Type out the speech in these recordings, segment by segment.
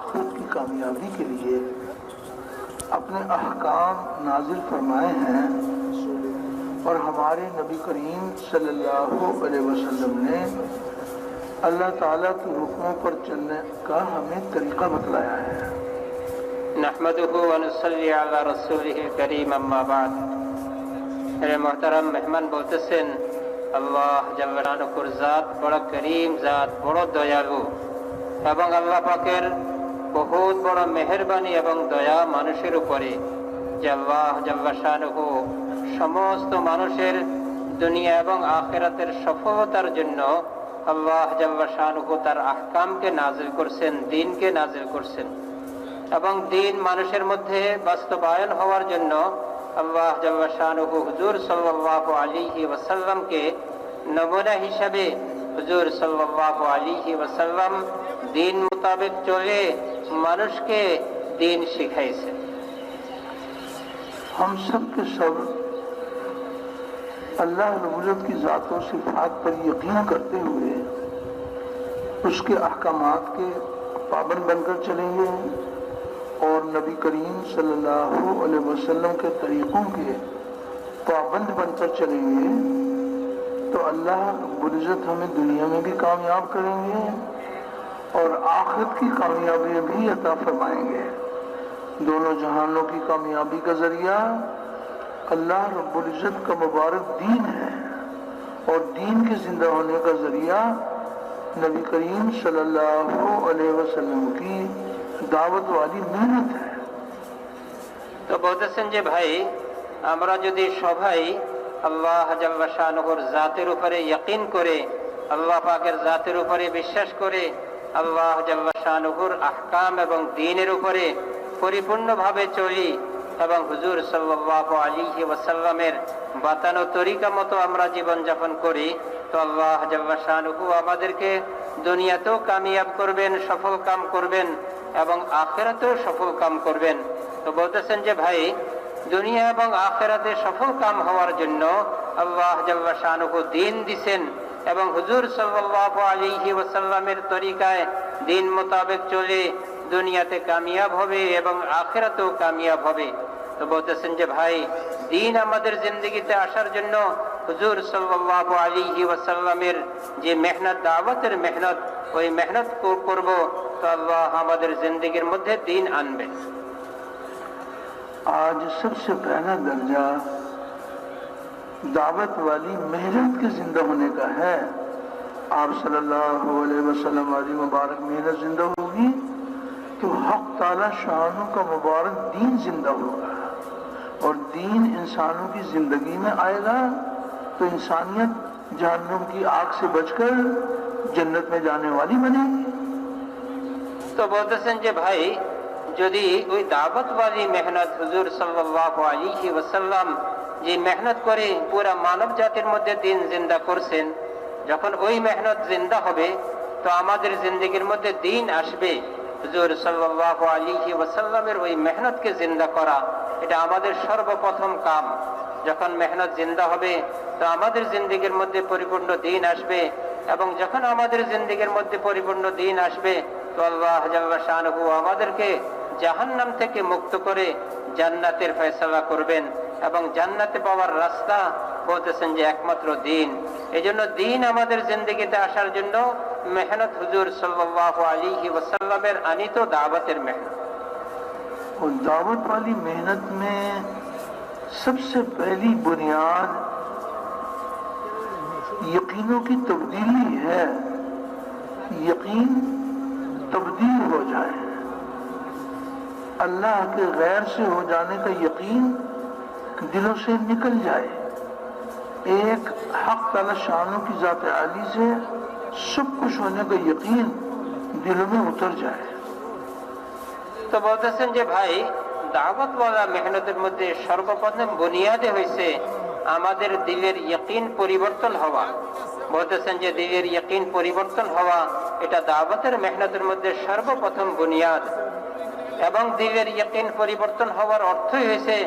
आखिरत की कामयाबी के लिए अपने अहकाम नाजिल फरमाए हैं और हमारे नबी करीम सल्लल्लाहु अलैहि वसल्लम ने अल्लाह ताला के हुक्मों पर चलने का हमें तरीका बतलाया है। नहमदुहु व नुसल्ली अला रसूलिहिल करीम अम्मा बाद। मेरे मोहतरम मेहमान বলতেছেন আল্লাহ জাল্লা শানুর জাত বড় করিম জাত, বড় দয়ালু এবং আল্লাহ পাকের বহুত বড় মেহেরবানি এবং দয়া মানুষের উপরে যে আল্লাহ জাল্লা শানুহু সমস্ত মানুষের দুনিয়া এবং আখিরাতের সফলতার জন্য আল্লাহ জাল্লা শানুহু তার আহকামকে নাজিল করছেন, দ্বীনকে নাজিল করছেন এবং দ্বীন মানুষের মধ্যে বাস্তবায়ন হওয়ার জন্য আল্লাহ জাল্লা শানুহু হুজুর সাল্লাল্লাহু আলাইহি ওয়াসাল্লামকে নমুনা হিসাবে হুজুর সাল্লাল্লাহু আলাইহি ওয়াসাল্লাম দ্বীন মোতাবেক চলে মানুষকে দ্বীন শিখাইছেন। हम सब के सब अल्लाह रब्बुल इज्जत की ज़ात और सिफ़ात पर यकीन करते हुए उसके अहकामात के पाबंद बनकर चलेंगे और नबी करीम सल्लल्लाहु अलैहि वसल्लम के तरीक़ों के पाबंद बनकर चलेंगे तो अल्लाह रब्बुल इज्जत हमें दुनिया में भी कामयाब करेंगे और आखिरत की कामयाबी भी अता फरमाएंगे। दोनों जहानों की कामयाबी का जरिया अल्लाह रब्बुल इज्जत का मुबारक दीन है और दीन के जिंदा होने का जरिया नबी करीम सल्लल्लाहु अलैहि वसल्लम की दावत वाली मेहनत है। তো বলতেছেন যে ভাই, আমরা যদি সবাই আল্লাহ জাল্লা শানুর জাতের উপরে ইয়াকিন করে, আল্লাহ পাকের জাতের উপরে বিশ্বাস করে, আল্লাহ জাল্লা শানুর আহকাম এবং দ্বীনের উপরে পরিপূর্ণভাবে চলি এবং হুজুর সাল্লাল্লাহু আলাইহি ওয়াসাল্লামের বাতানো তরিকা মতো আমরা জীবনযাপন করি, তো আল্লাহ জাল্লা শানুহু আমাদেরকে দুনিয়াতেও কামিয়াব করবেন, সফল কাম করবেন এবং আখিরাতেও সফল কাম করবেন। তো বলতেছেন যে ভাই, দুনিয়া এবং আখিরাতে সফল কাম হওয়ার জন্য আল্লাহ জাল্লা শানুহু দ্বীন দিছেন এবং হুজুর সাল্লাল্লাহু আলাইহি ওয়াসাল্লামের তরিকায় দ্বীন মোতাবেক চলে দুনিয়াতে কামিয়াব হবে এবং আখিরাতেও কামিয়াব হবে। তো বলতেছেন যে ভাই, দ্বীন আমাদের জিন্দেগিতে আসার জন্য হুজুর সাল্লাল্লাহু আলাইহি ওয়াসাল্লামের যে মেহনত, দাওয়াতের মেহনত, ওই মেহনত করব তো আল্লাহ আমাদের জিন্দেগির মধ্যে দ্বীন আনবেন। आज सबसे पहला दर्जा दावत वाली मेहनत के जिंदा होने का है। आप सल्लल्लाहु अलैहि वसल्लम वाली मुबारक मेहनत जिंदा होगी तो हक ताला शानों का मुबारक दीन जिंदा होगा और दीन इंसानों की जिंदगी में आएगा तो इंसानियत जहन्नुम की आग से बचकर जन्नत में जाने वाली बनेगी। তো বলতেছেন যে ভাই, যদি ওই দাওয়াতওয়ালি মেহনত হুজুর সাল্লাল্লাহু আলাইহি ওয়াসাল্লাম যে মেহনত করে পুরা মানব জাতির মধ্যে দ্বীন জিন্দা করছেন, যখন ওই মেহনত জিন্দা হবে তো আমাদের জিন্দেগির মধ্যে দ্বীন আসবে। হুজুর সাল্লাল্লাহু আলাইহি ওয়াসাল্লামের ওই মেহনতকে জিন্দা করা, এটা আমাদের সর্বপ্রথম কাম। যখন মেহনত জিন্দা হবে তো আমাদের জিন্দেগির মধ্যে পরিপূর্ণ দ্বীন আসবে এবং যখন আমাদের জিন্দেগির মধ্যে পরিপূর্ণ দ্বীন আসবে তো আল্লাহ জাল্লা শানুহু আমাদেরকে জাহান্নাম থেকে মুক্ত করে জান্নাতের ফয়সালা করবেন এবং জান্নাতে পাওয়ার রাস্তা বলতেছেন যে একমাত্র দ্বীন। এজন্য দ্বীন আমাদের জিন্দেগিতে আসার জন্য মেহনত হুজুর সাল্লাল্লাহু আলাইহি ওয়াসাল্লামের আনিত দাওয়াতের মেহনত। और दावत वाली मेहनत में सबसे पहली बुनियाद यकीनों की तब्दीली है। यकीन तब्दील हो जाए, अल्लाह के गैर से हो जाने का यकीन दिलों से निकल जाए, एक हक ताला शानों की ज़ात आली से सब कुछ होने का यकीन दिलों में उतर जाए। তো বলতেছেন যে ভাই, দাওয়াতওয়ালা মেহনতের মধ্যে সর্বপ্রথম বুনিয়াদে হয়েছে আমাদের দিলের ইয়কিন পরিবর্তন হওয়া। বলতেছেন যে দিলের ইয়কিন পরিবর্তন হওয়া এটা দাওয়াতের মেহনতের মধ্যে সর্বপ্রথম বুনিয়াদ এবং দিলের ইয়কিন পরিবর্তন হওয়ার অর্থই হয়েছে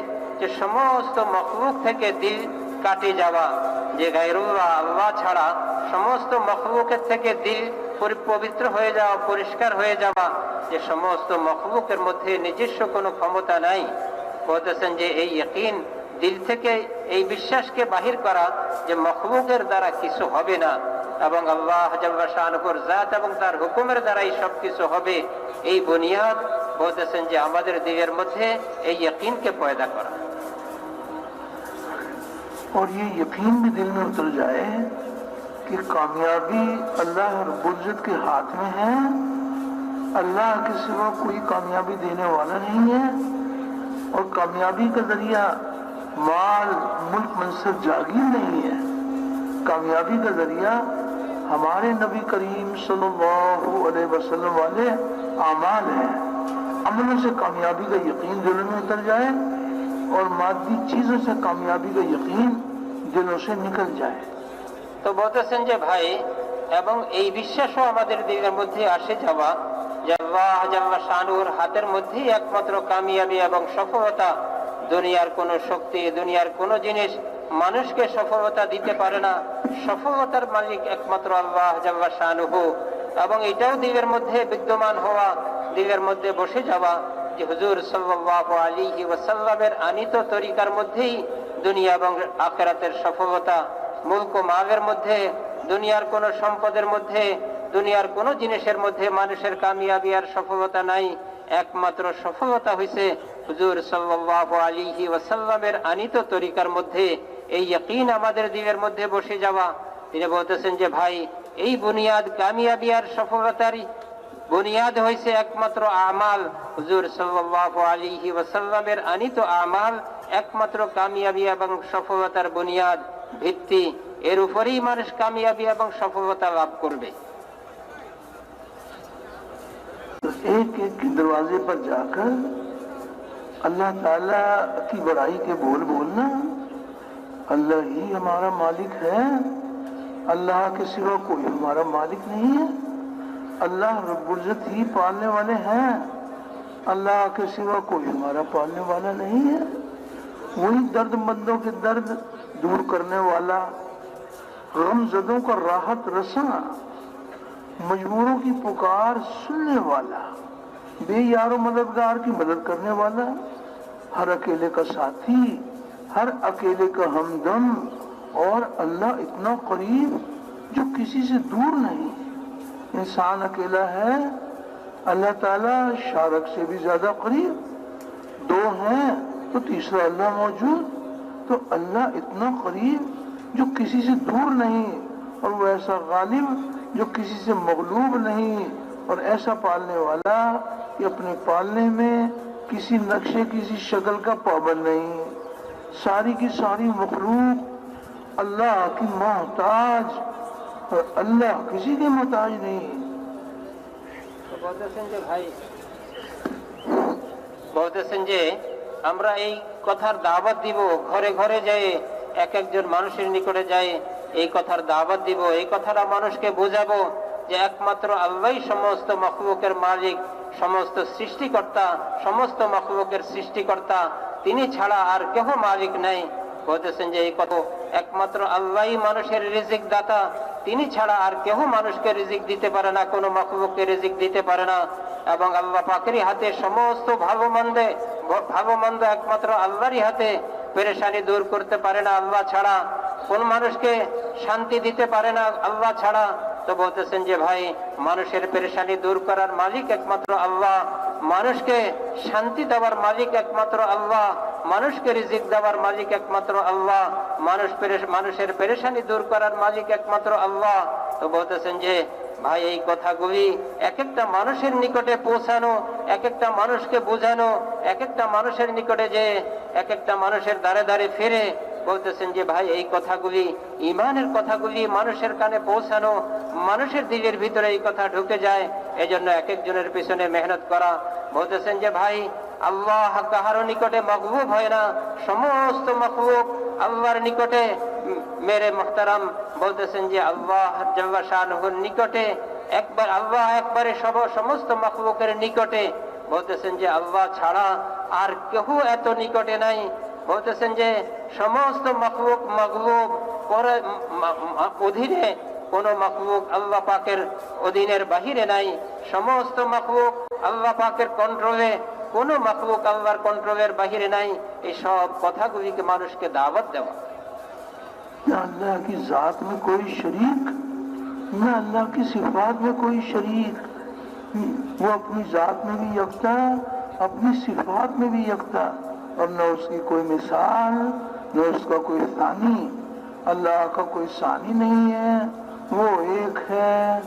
যে সমস্ত মখলুক থেকে দিল কাটে যাওয়া, যে গায়রুল্লাহ আল্লাহ ছাড়া সমস্ত মখলুকের থেকে দিল পবিত্র হয়ে যাওয়া, পরিষ্কার হয়ে যাওয়া, যে সমস্ত মখলুকের মধ্যে নিজস্ব কোনো ক্ষমতা নাই। বলতেছেন যে এই ইয়াকিন, দিল থেকে এই বিশ্বাসকে বাহির করা যে মখলুকের দ্বারা কিছু হবে না এবং আল্লাহ জাল্লা শাআনুহুর জাত এবং তার হুকুমের দ্বারাই সবকিছু হবে, এই বুনিয়াদ বলতেছেন যে আমাদের দিলের মধ্যে এই ইয়াকিনকে পয়দা করা। और ये यकीन भी दिल में उतर जाए कि कामयाबी अल्लाह रब्बुल इज्जत के हाथ में है, अल्लाह के सिवा कोई कामयाबी देने वाला नहीं है, और कामयाबी का जरिया माल मुल्क मंसब जागीर नहीं है। कामयाबी का जरिया हमारे नबी करीम सल्लल्लाहु अलैहि वसल्लम वाले आमाल हैं। अमलों से कामयाबी का यकीन दिल में उतर जाए और मादी चीजों से कामयाबी का यकीन दिलों से निकल जाए। তো বলতেছেন যে ভাই, এবং এই বিশ্বাসও আমাদের দিলের মধ্যে আসে যাওয়া যে আল্লাহ জাল্লা শানুর হাতের মধ্যেই একমাত্র কামিয়াবি এবং সফলতা। দুনিয়ার কোনো শক্তি, দুনিয়ার কোনো জিনিস মানুষকে সফলতা দিতে পারে না। সফলতার মালিক একমাত্র আল্লাহ জাল্লা শানুহু। এবং এটাও দিলের মধ্যে বিদ্যমান হওয়া, দিলের মধ্যে বসে যাওয়া যে হুজুর সাল্লাল্লাহু আলাইহি ওয়াসাল্লামের আনিত তরিকার মধ্যেই দুনিয়া এবং আখিরাতের সফলতা। মুলক ও মালের মধ্যে, দুনিয়ার কোন সম্পদের মধ্যে, দুনিয়ার কোন জিনিসের মধ্যে মানুষের কামিয়াবি আর সফলতা নাই। একমাত্র সফলতা হইছে হুজুর সাল্লাল্লাহু আলাইহি ওয়াসাল্লামের আনিত তরিকার মধ্যে এই ইয়াকিন আমাদের দিলের মধ্যে বসে যাওয়া। তিনি বলতেছেন যে ভাই, এই বুনিয়াদ, কামিয়াবি আর সফলতারই বুনিয়াদ হইছে একমাত্র আমাল। হুজুর সাল্লাল্লাহু আলাইহি ওয়াসাল্লামের আনিত আমাল একমাত্র কামিয়াবি এবং সফলতার বুনিয়াদ, ভিত্তি। এর উপরেই মানুষ কামিয়াবি এবং সফলতা লাভ করবে। तो एक एक के दरवाजे पर जाकर अल्लाह ताला की बड़ाई के बोल बोलना, अल्लाह ही हमारा मालिक है, अल्लाह के सिवा कोई हमारा मालिक नहीं है, अल्लाह रब्बुल इज्जत ही पालने वाले हैं, अल्लाह के सिवा कोई हमारा पालने वाला नहीं है। वही दर्दमंदों के दर्द दूर करने वाला, गमज़दों का राहत रसा, मजबूरों की पुकार सुनने वाला, बेयारो मददगार की मदद करने वाला, हर अकेले का साथी, हर अकेले का हमदम, और अल्लाह इतना करीब जो किसी से दूर नहीं। इंसान अकेला है, अल्लाह ताला शारक से भी ज्यादा करीब। दो हैं तो तीसरा अल्लाह मौजूद। तो अल्लाह इतना करीब जो किसी से दूर नहीं, और वो ऐसा गालिब जो किसी से मगलूब नहीं, और ऐसा पालने वाला कि अपने पालने में किसी नक्शे, किसी शक्ल का पाबंद नहीं। सारी की सारी मखलूक अल्लाह की मोहताज, और अल्लाह किसी के मोहताज नहीं। বলতেছেন যে আমরা এই কথার দাওয়াত দিব, ঘরে ঘরে যাই, এক একজন মানুষের নিকটে যাই, এই কথার দাওয়াত দিব, এই কথাটা মানুষকে বোঝাবো যে একমাত্র আল্লাহই সমস্ত মখলুকের মালিক, সমস্ত সৃষ্টিকর্তা, সমস্ত মখলুকের সৃষ্টিকর্তা, তিনি ছাড়া আর কেহ মালিক নাই। বলতেছেন যে এই কথা, একমাত্র আল্লাহই মানুষের রিজিক দাতা, তিনি ছাড়া আর কেহ মানুষকে রিজিক দিতে পারে না, কোনো মখলুককে রিজিক দিতে পারে না। এবং আল্লাহ পাকেরই হাতে সমস্ত ভালো মন্দ একমাত্র আল্লাহরই হাতে। পেরেশানি দূর করতে পারে না আল্লাহ ছাড়া, কোন মানুষকে শান্তি দিতে পারে না আল্লাহ ছাড়া। তো বলতেছেন যে ভাই, মানুষের পেরেশানি দূর করার মালিক একমাত্র আল্লাহ, মানুষকে শান্তি দেওয়ার মালিক একমাত্র আল্লাহ, মানুষকে রিজিক দেওয়ার মালিক একমাত্র আল্লাহ, মানুষের পেরেশানি দূর করার মালিক একমাত্র আল্লাহ। তো বলতেছেন যে ভাই, এই কথাগুলি এক একটা মানুষের নিকটে পৌঁছানো, এক একটা মানুষকে বোঝানো, এক একটা মানুষের নিকটে যে এক একটা মানুষের দ্বারে দ্বারে ফিরে বলতেছেন যে ভাই, এই কথাগুলি, ইমানের কথাগুলি মানুষের কানে পৌঁছানো, মানুষের দিলের ভিতরে এই কথা ঢুকে যায়, এজন্য এক একজনের পিছনে মেহনত করা। বলতেছেন যে ভাই, আল্লাহ কাহারও নিকটে মকবুব হয় না, সমস্ত মখলুক আল্লাহর নিকটে। মেরে মুহতারাম, বলতেছেন যে আল্লাহ জাল্লা শানুহুর নিকটে একবার, আল্লাহ একবারে সমস্ত মখলুকের নিকটে। বলতেছেন যে আল্লাহ ছাড়া আর কেউ এত নিকটে নাই। বলতেছেন যে সমস্ত মখলুক মাগলুব পরে অধীনে, কোন মখলুক আল্লাহ পাকের অধীনের বাহিরে নাই। সমস্ত মখলুক আল্লাহ পাকের কন্ট্রোলে, কোন মখলুক আল্লাহর কন্ট্রোলের বাহিরে নাই। এই সব কথাগুলিকে মানুষকে দাওয়াত দেওয়া। نہ اللہ کی ذات میں کوئی شریک، نہ اللہ کی صفات میں کوئی شریک، وہ اپنی ذات میں بھی یکتا، اپنی صفات میں بھی یکتا، اور نہ اس کی کوئی مثال، نہ اس کا کوئی ثانی۔ اللہ کا کوئی ثانی نہیں ہے، وہ ایک ہے،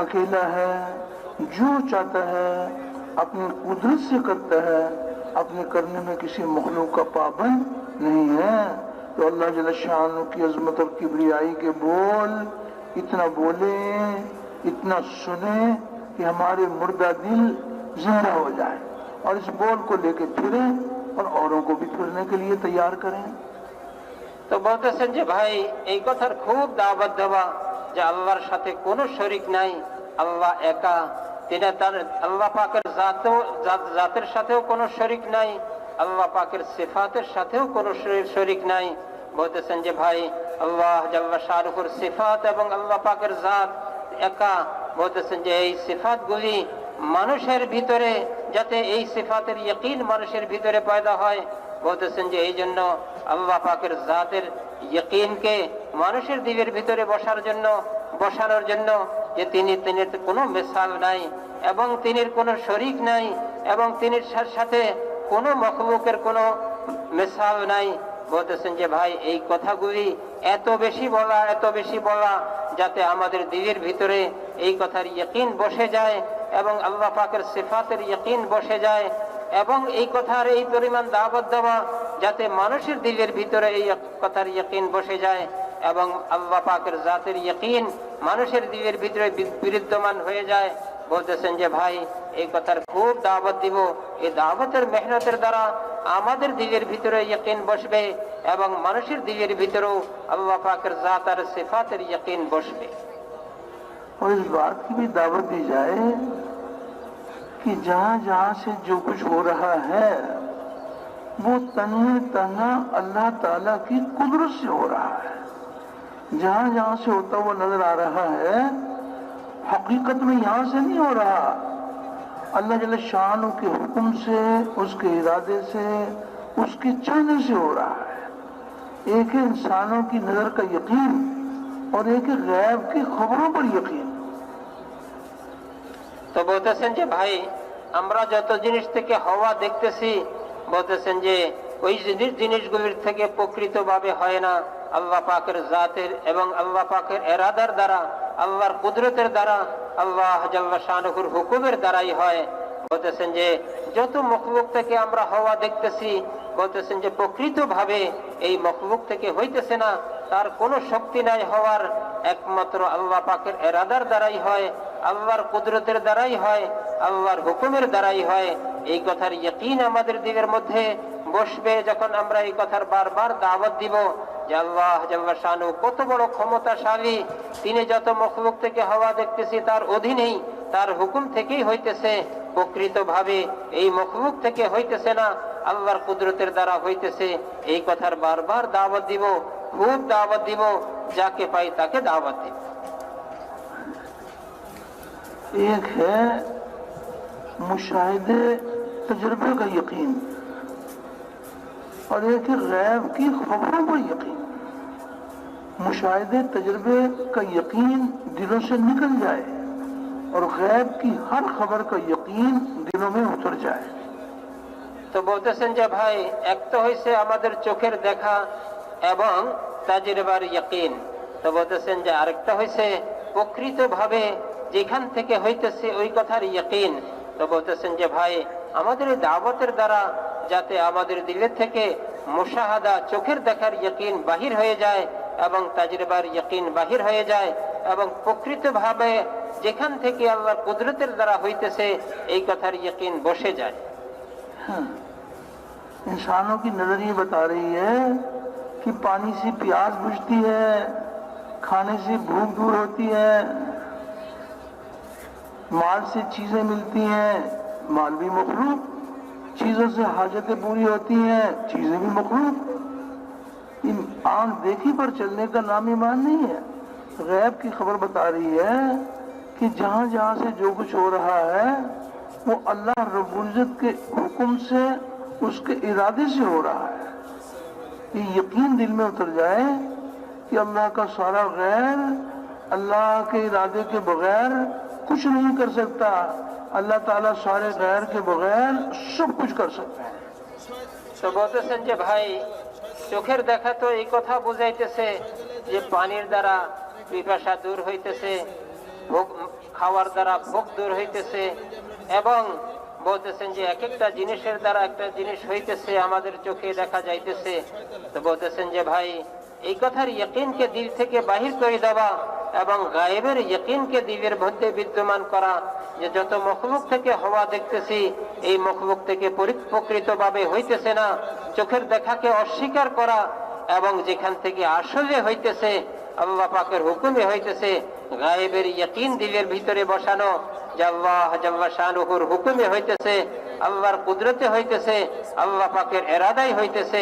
اکیلا ہے، جو چاہتا ہے اپنی قدرت سے کرتا ہے، اپنے کرنے میں کسی مخلوق کا پابند نہیں ہے۔ تو اللہ جل شانہ کی عظمت اور کبریائی کے بول اتنا بولیں، اتنا سنیں کہ ہمارے مردہ دل زندہ ہو جائے، اور اس بول کو لے کے پھریں اور اوروں کو بھی پھرنے کے لیے تیار کریں۔ তো বলতেছেন যে ভাই, এই কথার খুব দাওয়াত দেওয়া যে আল্লাহর সাথে কোনো শরিক নাই, আল্লাহ একা। তিনি তার আল্লাহ পাকের জাতের সাথেও কোনো শরিক নাই, আল্লাহ পাকের সিফাতের সাথেও কোনো শরিক নাই। বলতেছেন যে ভাই, আল্লাহ জাল্লা শাহরুখের সিফাত এবং আল্লাহ পাকের জাত একা। বলতেছেন যে এই সিফাতগুলি মানুষের ভিতরে, যাতে এই সিফাতের ইয়াকিন মানুষের ভিতরে পয়দা হয়। বলতেছেন যে এই জন্য আল্লাহ পাকের জাতের ইয়াকিনকে মানুষের দিলের ভিতরে বসানোর জন্য যে তিনির কোনো মিসাল নাই এবং তিনির কোনো শরিক নাই এবং তিনির সাথে কোনো মখলুকের কোনো মিসাল নাই। বলতেছেন যে ভাই, এই কথাগুলি এত বেশি বলা যাতে আমাদের দিলের ভিতরে এই কথার ইয়াকিন বসে যায় এবং আল্লাহ পাকের সিফাতের ইয়াকিন বসে যায়, এবং এই কথার এই পরিমাণ দাওয়াত দেওয়া যাতে মানুষের দিলের ভিতরে এই কথার ইয়াকিন বসে যায় এবং আল্লাহ পাকের জাতের ইয়াকিন মানুষের দিলের ভিতরে বিদ্যমান হয়ে যায়। বলতেছেন যে ভাই, এই কথার খুব দাওয়াত দিব। এই দাওয়াতের মেহনতের দ্বারা আমাদের দিলের ভিতরে ইয়াকিন বসবে এবং মানুষের দিলের ভিতরেও আল্লাহ পাকের জাত আর সিফাতের ইয়াকিন বসবে। اور اس بات کی بھی دعوت دی جائے کہ جہاں جہاں سے جو کچھ ہو رہا ہے وہ تنہا اللہ تعالیٰ کی قدرت سے ہو رہا ہے۔ جہاں جہاں سے ہوتا ہوا نظر آ رہا ہے، حقیقت میں یہاں سے نہیں ہو رہا، اللہ جل شانہ کے حکم سے، اس کے ارادے سے، اس کے چاہنے سے ہو رہا ہے۔ ایک ہے انسانوں کی نظر کا یقین اور ایک ہے غیب کی خبروں پر یقین۔ তো বলতেছেন যে ভাই, আমরা যত জিনিস থেকে হওয়া দেখতেছি, বলতেছেন যে ওই জিনিসগুলির থেকে প্রকৃতভাবে হয় না, আল্লাহ পাকের জাতের এবং আল্লাহ পাকের এরাদার দ্বারা, আল্লাহর কুদরতের দ্বারা, আল্লাহ জাল্লা শানুহুর হুকুমের দ্বারাই হয়। বলতেছেন যে যত মখলুক থেকে আমরা হওয়া দেখতেছি, বলতেছেন যে প্রকৃতভাবে এই মখলুক থেকে হইতেছে না, তার কোনো শক্তি নাই হওয়ার, একমাত্র আল্লাহ পাকের এরাদার দ্বারাই হয়, আল্লাহর কুদরতের দ্বারাই হয়, আল্লাহর হুকুমের দ্বারাই হয়। এই কথার ইয়াকিন আমাদের দিলের মধ্যে বসবে যখন আমরা এই কথার বারবার দাওয়াত দিব যে আল্লাহ জাল্লা শানু কত বড় ক্ষমতাশালী, তিনি যত মখলুক থেকে হওয়া দেখতেছি তার অধীনেই, তার হুকুম থেকেই হইতেছে, প্রকৃতভাবে এই মখলুক থেকে হইতেছে না, আল্লাহর কুদরতের দ্বারা হইতেছে। এই কথার বারবার দাওয়াত দিব, খুব দাওয়াত দিব, যাকে পাই তাকে দাওয়াত দিব। ایک ہے مشاہدے تجربے کا یقین اور ایک ہے غیب کی خبروں پر یقین۔ مشاہدے تجربے کا یقین دلوں سے نکل جائے اور غیب کی ہر خبر کا یقین دلوں میں اتر جائے۔ তো বলতেছেন যে ভাই, এক তো হইছে আমাদের চোখের দেখা এবং তাজরিবার ইয়াকিন, তো বলতেছেন যে আরেকটা হইছে প্রকৃতভাবে যেখান থেকে হইতেছে ওই কথার ইয়াকিন। তো বলতেছেন যে ভাই, আমাদের এই দাওয়াতের দ্বারা যাতে আমাদের দিলের থেকে মুশাহাদা, চোখের দেখার ইয়াকিন বাহির হয়ে যায় এবং তাজরিবার ইয়াকিন বাহির হয়ে যায় এবং প্রকৃতভাবে যেখান থেকে আল্লাহর কুদরতের দ্বারা হইতেছে এই কথার ইয়াকিন বসে যায়। انسانوں کی نظر یہ بتا رہی ہے کہ پانی سے پیاس بجھتی ہے، کھانے سے بھوک دور ہوتی ہے، مال سے چیزیں ملتی ہیں، مال بھی مخلوق، चीजों से हाजतें पूरी होती हैं, चीजें भी मखलूक। आंख देखी पर चलने का नाम ईमान नहीं है। गैब की खबर बता रही है कि जहां जहां से जो कुछ हो रहा है वो अल्लाह रब्बुल इज्जत के हुक्म से, उसके इरादे से हो रहा है। ये यकीन दिल में उतर जाए कि अल्लाह का सारा गैर अल्लाह के इरादे के बगैर कुछ नहीं कर सकता। अल्लाह ताला सारे गैर के बगैर सब कुछ कर सकते हैं। তো বলতেছেন যে ভাই, চোখের দেখা তো এই কথা বুঝাইতেছে যে পানির দ্বারা পিপাসা দূর হইতেছে, ভোগ খাওয়ার দ্বারা ভোগ দূর হইতেছে, এবং বলতেছেন যে এক একটা জিনিসের দ্বারা একটা জিনিস হইতেছে, আমাদের চোখে দেখা যাইতেছে। তো বলতেছেন যে ভাই, এই কথার ইয়কিনকে দিল থেকে বাহির করে দেওয়া এবং গায়েবের ইয়কিনকে দিলের মধ্যে বিদ্যমান করা, যে যত মখলুক থেকে হওয়া দেখতেছি এই মখলুক থেকে প্রকৃতভাবে হইতেছে না, চোখের দেখাকে অস্বীকার করা, এবং যেখান থেকে আসলে হইতেছে আল্লাহ পাকের হুকুমে হইতেছে, গায়েবের ইয়কিন দিলের ভিতরে বসানো যে আল্লাহ জাল্লা শানুহুর হুকুমে হইতেছে, আল্লাহর কুদরতে হইতেছে, আল্লাহ পাকের এরাদাই হইতেছে।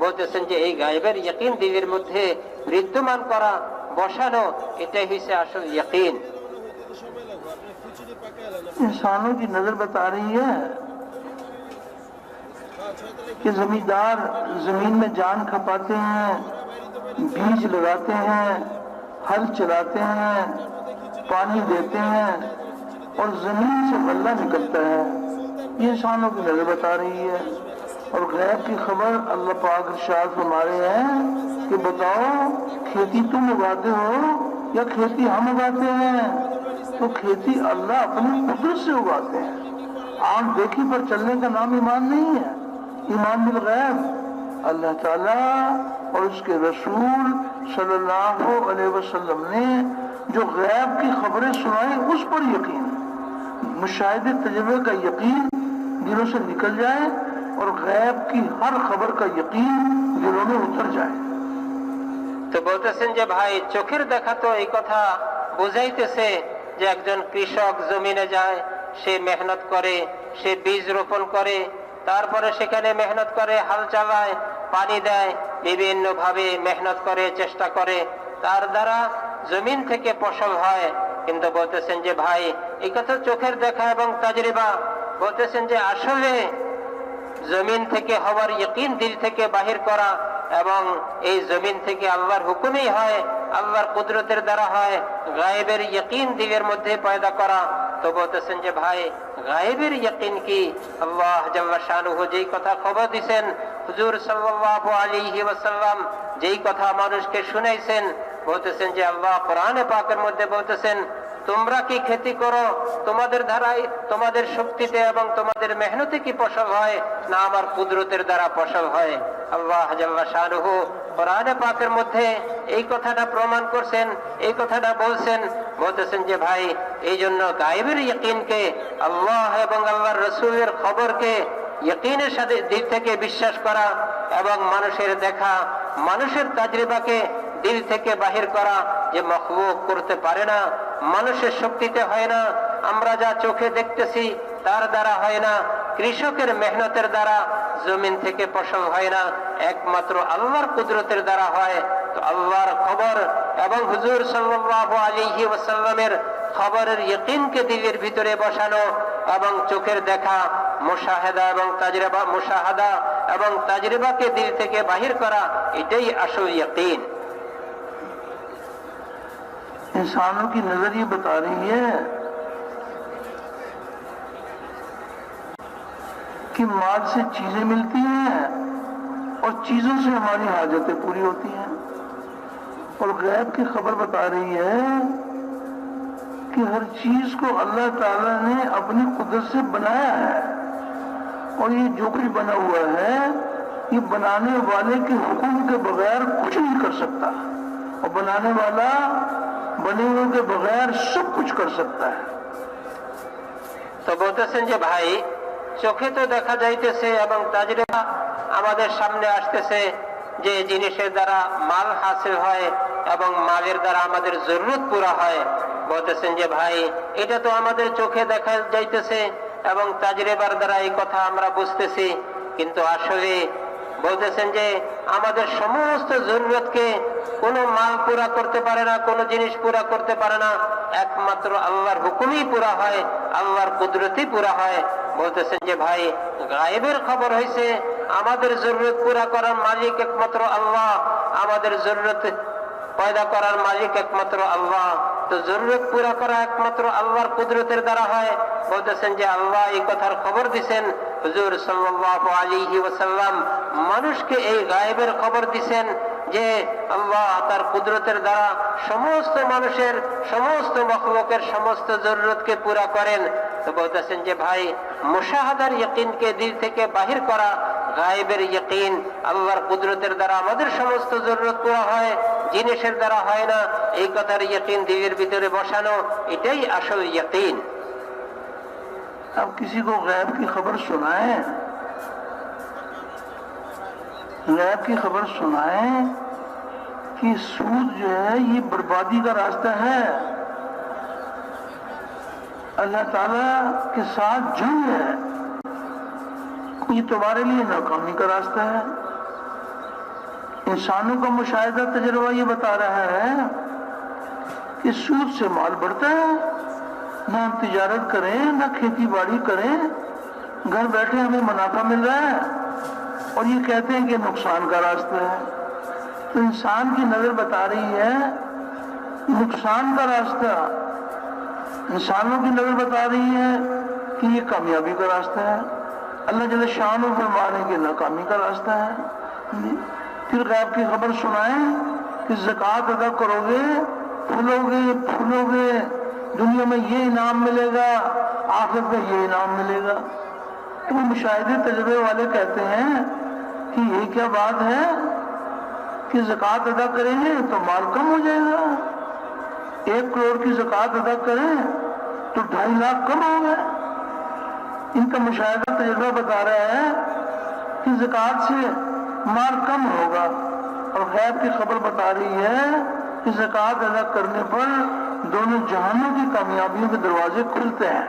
বলতেছেন যে এই গায়েবের ইয়কিন দিলের মধ্যে বিদ্যমান করা, বসানো, এটাই হইছে আসল ইয়কিন। इंसानों की नजर बता रही है कि जमींदार जमीन में जान खपाते हैं, बीज लगाते हैं, हल चलाते हैं, पानी देते हैं और जमीन से गल्ला निकलता है। ये इंसानों की नजर बता रही है। और गैब की खबर अल्लाह पाक इरशाद फरमा रहे हैं कि बताओ, खेती तुम उगाते हो या खेती हम उगाते हैं? तो खेती अल्लाह अपनी कुदरत से उगाते हैं। आंख देखी पर चलने का नाम ईमान नहीं है। ईमान बिल गैब, अल्लाह ताला और उसके रसूल सल्लल्लाहु अलैहि वसल्लम ने जो गैब की खबरें सुनाई उस पर यकीन, मुशाहिदे तजुर्बे का यकीन दिलों से निकल जाए और गैब की हर खबर का यकीन दिलों में उतर जाए। তো বলতেছেন যে ভাই, চোখের দেখা তো এই কথা বুঝাইতেছে যে একজন কৃষক জমিনে যায়, সে মেহনত করে, সে বীজ রোপণ করে, তারপরে সেখানে মেহনত করে, হাল চালায়, পানি দেয়, বিভিন্ন ভাবে মেহনত করে, চেষ্টা করে, তার দ্বারা জমিন থেকে ফসল হয়। কিন্তু বলতেছেন যে ভাই, এই কথা চোখের দেখা এবং তাজরিবা। বলতেছেন যে আসলে জমিন থেকে হওয়ার ইয়কিন দিল থেকে বাহির করা, এবং এই জমিন থেকে আল্লাহর হুকুমেই হয়, আল্লাহর কুদরতের দ্বারা হয়, গায়েবের ইয়কিন দিলের মধ্যে পয়দা করা। তো বলতেছেন যে ভাই, গায়েবের ইয়কিন কি? আল্লাহ জাল্লা শানুহু যেই কথা খবর দিয়েছেন, হুজুর সাল্লাল্লাহু আলাইহি ওয়াসাল্লাম যেই কথা মানুষকে শুনাইছেন, বলতেছেন যে আল্লাহ কোরআনে পাকের মধ্যে বলতেছেন, তোমরা কি খেতি করো, তোমাদের ধারায়, তোমাদের শক্তিতে এবং তোমাদের মেহনতে কি ফসল হয়, না আমার কুদরতের দ্বারা ফসল হয়? আল্লাহ জাল্লা শানুহু কোরআনে পাকের মধ্যে এই কথাটা প্রমাণ করছেন, এই কথাটা বলছেন। বলতেছেন যে ভাই, এই জন্য গায়েবের ইয়কিনকে, আল্লাহ এবং আল্লাহর রাসূলের খবরকে ইয়কিনের সাথে দিল থেকে বিশ্বাস করা, এবং মানুষের দেখা, মানুষের তাজরিবাকে দিল থেকে বাহির করা, যে মখলুক করতে পারে না, মানুষের শক্তিতে হয় না, আমরা যা চোখে দেখতেছি তার দ্বারা হয় না, কৃষকের মেহনতের দ্বারা জমিন থেকে ফসল হয় না, একমাত্র আল্লাহর কুদরতের দ্বারা হয়। তো আল্লাহর খবর এবং হুজুর সাল্লাল্লাহু আলাইহি ওয়াসাল্লামের খবরের ইয়কিনকে দিলের ভিতরে বসানো, এবং চোখের দেখা, মুশাহাদা এবং তাজরিবা, মুশাহাদা এবং তাজরিবাকে দিল থেকে বাহির করা, এটাই আসল ইয়কিন। इंसानों की नजर ये बता रही है कि माल से चीजें मिलती हैं और चीजों से हमारी हाजतें पूरी होती हैं। और गैब की खबर बता रही है कि हर चीज को अल्लाह ताला ने अपनी कुदरत से बनाया है, और ये जो कुछ बना हुआ है ये बनाने वाले के हुक्म के बगैर कुछ नहीं कर सकता, और बनाने वाला बने हुए के बगैर सब कुछ कर सकता है। তো বলতেছেন যে ভাই, চোখে তো দেখা যাইতেছে এবং তাজরিবা আমাদের সামনে আসতেছে যে জিনিসের দ্বারা মাল হাসিল হয় এবং মালের দ্বারা আমাদের জরুরত পুরা হয়। বলতেছেন যে ভাই, এটা তো আমাদের চোখে দেখা যাইতেছে এবং তাজরিবার দ্বারা এই কথা আমরা বুঝতেছি। কিন্তু আসলে বলতেছেন যে আমাদের সমস্ত জরুরতকে কোনো মাল পুরা করতে পারে না, কোনো জিনিস পুরা করতে পারে না, একমাত্র আল্লাহর হুকুমই পুরা হয়, আল্লাহর কুদরতই পুরা হয়। বলতেছেন যে ভাই গায়েবের খবর হয়েছে, আমাদের জরুরত পুরা করার মালিক একমাত্র আল্লাহ, আমাদের জরুরত পয়দা করার মালিক একমাত্র আল্লাহ। তো জরুরত পুরা করা একমাত্র আল্লাহর কুদরতের দ্বারা হয়। বলতেছেন যে আল্লাহ এই কথার খবর দিছেন, হুজুর সাল্লাল্লাহু আলাইহি ওয়াসাল্লাম মানুষকে এই গায়েবের খবর দিছেন যে আল্লাহ তার কুদরতের দ্বারা সমস্ত মানুষের, সমস্ত মখলুকের সমস্ত জরুরতকে পুরা করেন। তো বলতেছেন যে ভাই মুশাহাদার ইয়াকিনকে দিল থেকে বাহির করা, গায়েবের ইয়াকিন, আল্লাহর কুদরতের দ্বারা আমাদের সমস্ত জরুরত পুরা হয়, জিনিসের দ্বারা হয় না, এই কথার ইয়াকিন দিলের ভিতরে বসানো, এটাই আসল ইয়াকিন। अब किसी को गैब की खबर सुनाए, गैब की खबर सुनाए कि सूद जो है ये बर्बादी का रास्ता है, अल्लाह ताला के साथ जंग है, ये तुम्हारे लिए नाकामी का रास्ता है। इंसानों का मुशाहिदा तजुर्बा ये बता रहा है कि सूद से माल बढ़ता है, ना हम तिजारत करें ना खेती बाड़ी करें, घर बैठे हमें मुनाफा मिल रहा है और ये कहते हैं कि नुकसान का रास्ता है। तो इंसान की नजर बता रही है नुकसान का रास्ता, इंसानों की नजर बता रही है कि ये कामयाबी का रास्ता है, अल्लाह जल्ल शान फरमाने की नाकामी का रास्ता है। फिर गैब की खबर सुनाए कि ज़कात अदा करोगे फूलोगे फूलोगे, दुनिया में ये इनाम मिलेगा, आखिर में ये इनाम मिलेगा। तो वो मुशाहिदे तजर्बे वाले कहते हैं कि ये क्या बात है कि ज़कात अदा करेंगे तो माल कम हो जाएगा, 1 करोड़ की ज़कात अदा करें तो 2.5 लाख कम हो गए। इनका मुशाहिदा तजर्बा बता रहा है कि ज़कात से माल कम होगा, और गैब की खबर बता रही है कि ज़कात अदा करने पर दोनों जहानों की कामयाबियों के दरवाजे खुलते हैं।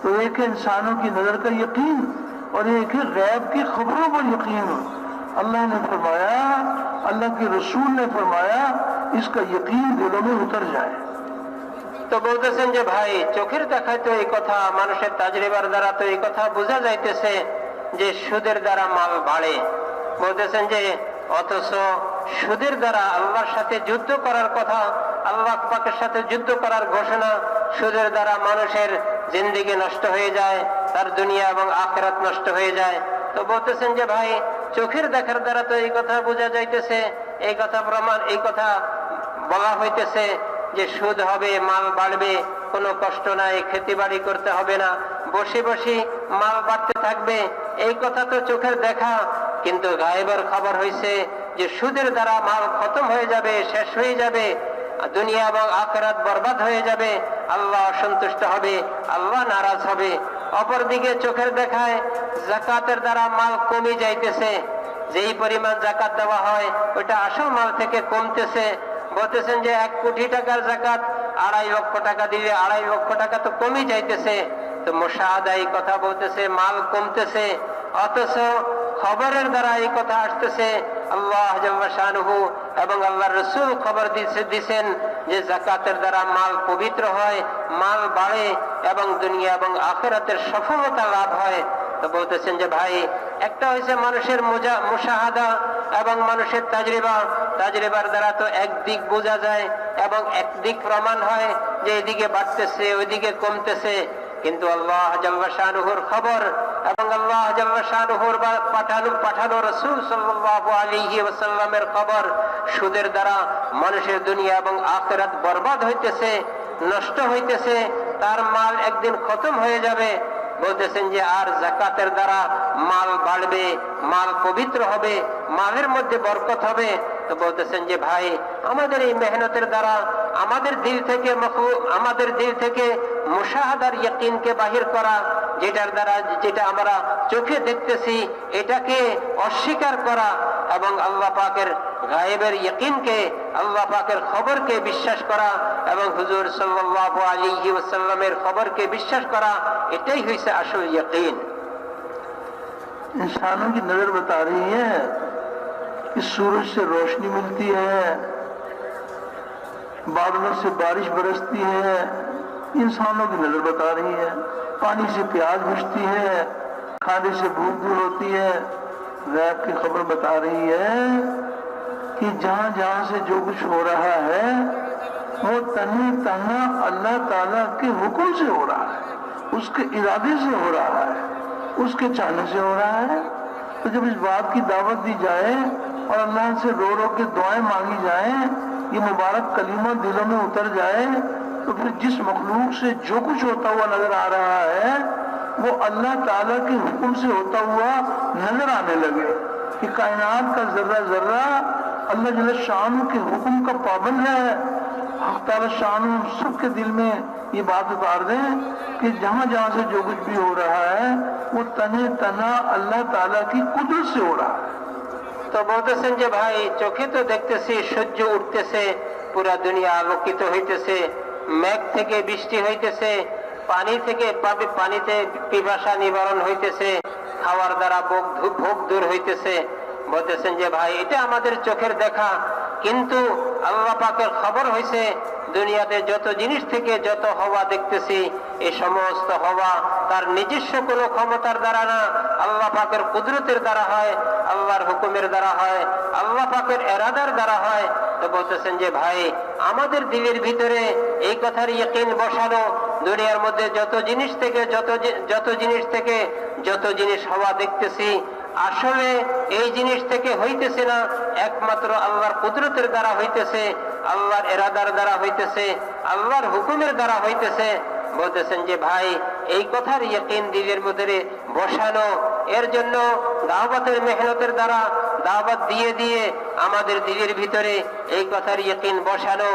तो एक है इंसानों की नजर का यकीन और एक है गैब की खबरों पर यकीन। अल्लाह ने फरमाया, अल्लाह के रसूल ने फरमाया, इसका यकीन दिलों में उतर जाए। তো বলতেছেন যে ভাই চোখের দেখায় তো এই কথা, মানুষের তাজরিবার দ্বারা তো এই কথা বোঝা যাইতেছে যে সুদের দ্বারা মাল বাড়ে। বলতেছেন যে অথচ সুদের দ্বারা আল্লাহর সাথে যুদ্ধ করার কথা, আল্লাহ পাকের সাথে যুদ্ধ করার ঘোষণা, সুদের দ্বারা মানুষের জিন্দেগি নষ্ট হয়ে যায়, তার দুনিয়া এবং আখিরাত নষ্ট হয়ে যায়। তো বলতেছেন যে ভাই চোখের দেখার দ্বারা তো এই কথা বোঝা যাইতেছে, এই কথা প্রমাণ, এই কথা বলা হইতেছে যে সুদ হবে, মাল বাড়বে, কোনো কষ্ট নাই, খেতি বাড়ি করতে হবে না, বসে বসে মাল বাড়তে থাকবে, এই কথা তো চোখের দেখা। কিন্তু গায়েবের খবর হয়েছে যে সুদের দ্বারা মাল খতম হয়ে যাবে, শেষ হয়ে যাবে, দুনিয়া এবং আখিরাত বরবাদ হয়ে যাবে, আল্লাহ অসন্তুষ্ট হবে, আল্লাহ নারাজ হবে। অপরদিকে চোখের দেখায় যাকাতের দ্বারা মাল কমে যাইতেছে, যেই পরিমাণ যাকাত দেওয়া হয় ওইটা আসল মাল থেকে কমতেছে। বলতেছেন যে 1 কোটি টাকার যাকাত 2.5 লক্ষ টাকা দিলে 2.5 লক্ষ টাকা তো কমে যাইতেছে। তো মুশাহাদা এই কথা বলতেছে মাল কমতেছে, অথচ খবরের দ্বারা এই কথা আসতেছে আল্লাহ জাল্লা শানুহু এবং আল্লাহর রাসূল খবর দিয়েছেন যে যাকাতের দ্বারা মাল পবিত্র হয়, মাল বাড়ে এবং দুনিয়া এবং আখিরাতের সফলতা লাভ হয়। তো বলতেছেন যে ভাই একটা হয়েছে মানুষের মুশাহাদা এবং মানুষের তাজরিবা, তাজরিবার দ্বারা তো একদিক বোঝা যায় এবং একদিক প্রমাণ হয় যে এদিকে বাড়তেছে ওইদিকে কমতেছে। কিন্তু আল্লাহ জাল্লা শানুহুর খবর এবং আল্লাহ জাল্লা শানুহুর পাঠানো রাসূল সাল্লাল্লাহু আলাইহি ওয়াসাল্লামের খবর, সুদের দ্বারা মানুষের দুনিয়া এবং আখিরাত বরবাদ হইতেছে, নষ্ট হইতেছে, তার মাল একদিন খতম হয়ে যাবে। বলতেছেন যে আর যাকাতের দ্বারা মাল বাড়বে, মাল পবিত্র হবে, মালের মধ্যে বরকত হবে। তো বলতেছেন যে ভাই আমাদের এই মেহনতের দ্বারা আমাদের দিল থেকে মুশাহাদার ইয়াকিনকে বাহির করা, যেটার দ্বারা যেটা আমরা চোখে দেখতেছি এটাকে অস্বীকার করা এবং আল্লাহ পাকের গায়েবের ইয়াকিনকে, আল্লাহ পাকের খবরকে বিশ্বাস করা এবং হুজুর সাল্লাল্লাহু আলাইহি ওয়াসাল্লামের খবরকে বিশ্বাস করা, এটাই হইছে আসল ইয়াকিন। इंसानों की नजर बता रही है कि सूरज से रोशनी मिलती है, बादलों से बारिश बरसती है, इंसानों की नजर बता रही है। पानी से प्याज बुझती है, खाने से भूख दूर होती है। गैब की खबर बता रही है कि जहां जहां से जो कुछ हो रहा है वो तनी तना अल्लाह ताला के हुक्म से हो रहा है, उसके इरादे से हो रहा है, उसके चाहने से हो रहा है। तो जब इस बात की दावत दी जाए और अल्लाह से रो रो के दुआएं मांगी जाए, ये मुबारक कलीमा दिलों में उतर जाए, तो फिर जिस मखलूक से जो कुछ होता हुआ नजर आ रहा है वो अल्लाह ताला के हुक्म से होता हुआ नजर आने लगे कि कायनात का जर्रा जर्रा अल्लाह जल्ल शान के हुक्म का पाबंद है। हक़ ताला शान हम सबके दिल में ये बात उतार दें कि जहां जहां से जो कुछ भी हो रहा है वो तने तना अल्लाह ताला की कुदरत से हो रहा है। তো বলতেছেন যে ভাই, চোখে তো দেখতেছি সূর্য উঠতেছে, পুরা দুনিয়া আলোকিত হইতেছে, মেঘ থেকে বৃষ্টি হইতেছে, পানিতে পিপাসা নিবারণ হইতেছে, খাওয়ার দ্বারা ভোগ দূর হইতেছে। বলতেছেন যে ভাই, এটা আমাদের চোখের দেখা, কিন্তু আল্লাহ পাকের খবর হইছে দুনিয়াতে যত জিনিস থেকে যত হওয়া দেখতেছি, এই সমস্ত হওয়া তার নিজস্ব কোনো ক্ষমতার দ্বারা না, আল্লাহ পাকের কুদরতের দ্বারা হয়, আল্লাহর হুকুমের দ্বারা হয়, আল্লাহ পাকের এরাদার দ্বারা হয়। তো বলতেছেন যে ভাই, আমাদের দিলের ভিতরে এই কথার ইয়াকিন বসানো, দুনিয়ার মধ্যে যত জিনিস থেকে যত জিনিস হওয়া দেখতেছি, আসলে এই জিনিস থেকে হইতেছে না, একমাত্র আল্লাহর কুদরতের দ্বারা হইতেছে, আল্লাহর এরাদার দ্বারা হইতেছে, আল্লাহর হুকুমের দ্বারা হইতেছে। বলতেছেন যে ভাই, এই কথার ইয়াকিন দিলের মধ্যে বসানো, এর জন্য দাওয়াতের মেহনতের দ্বারা দাওয়াত দিয়ে দিয়ে আমাদের দিলের ভিতরে এই কথার ইয়াকিন বসানো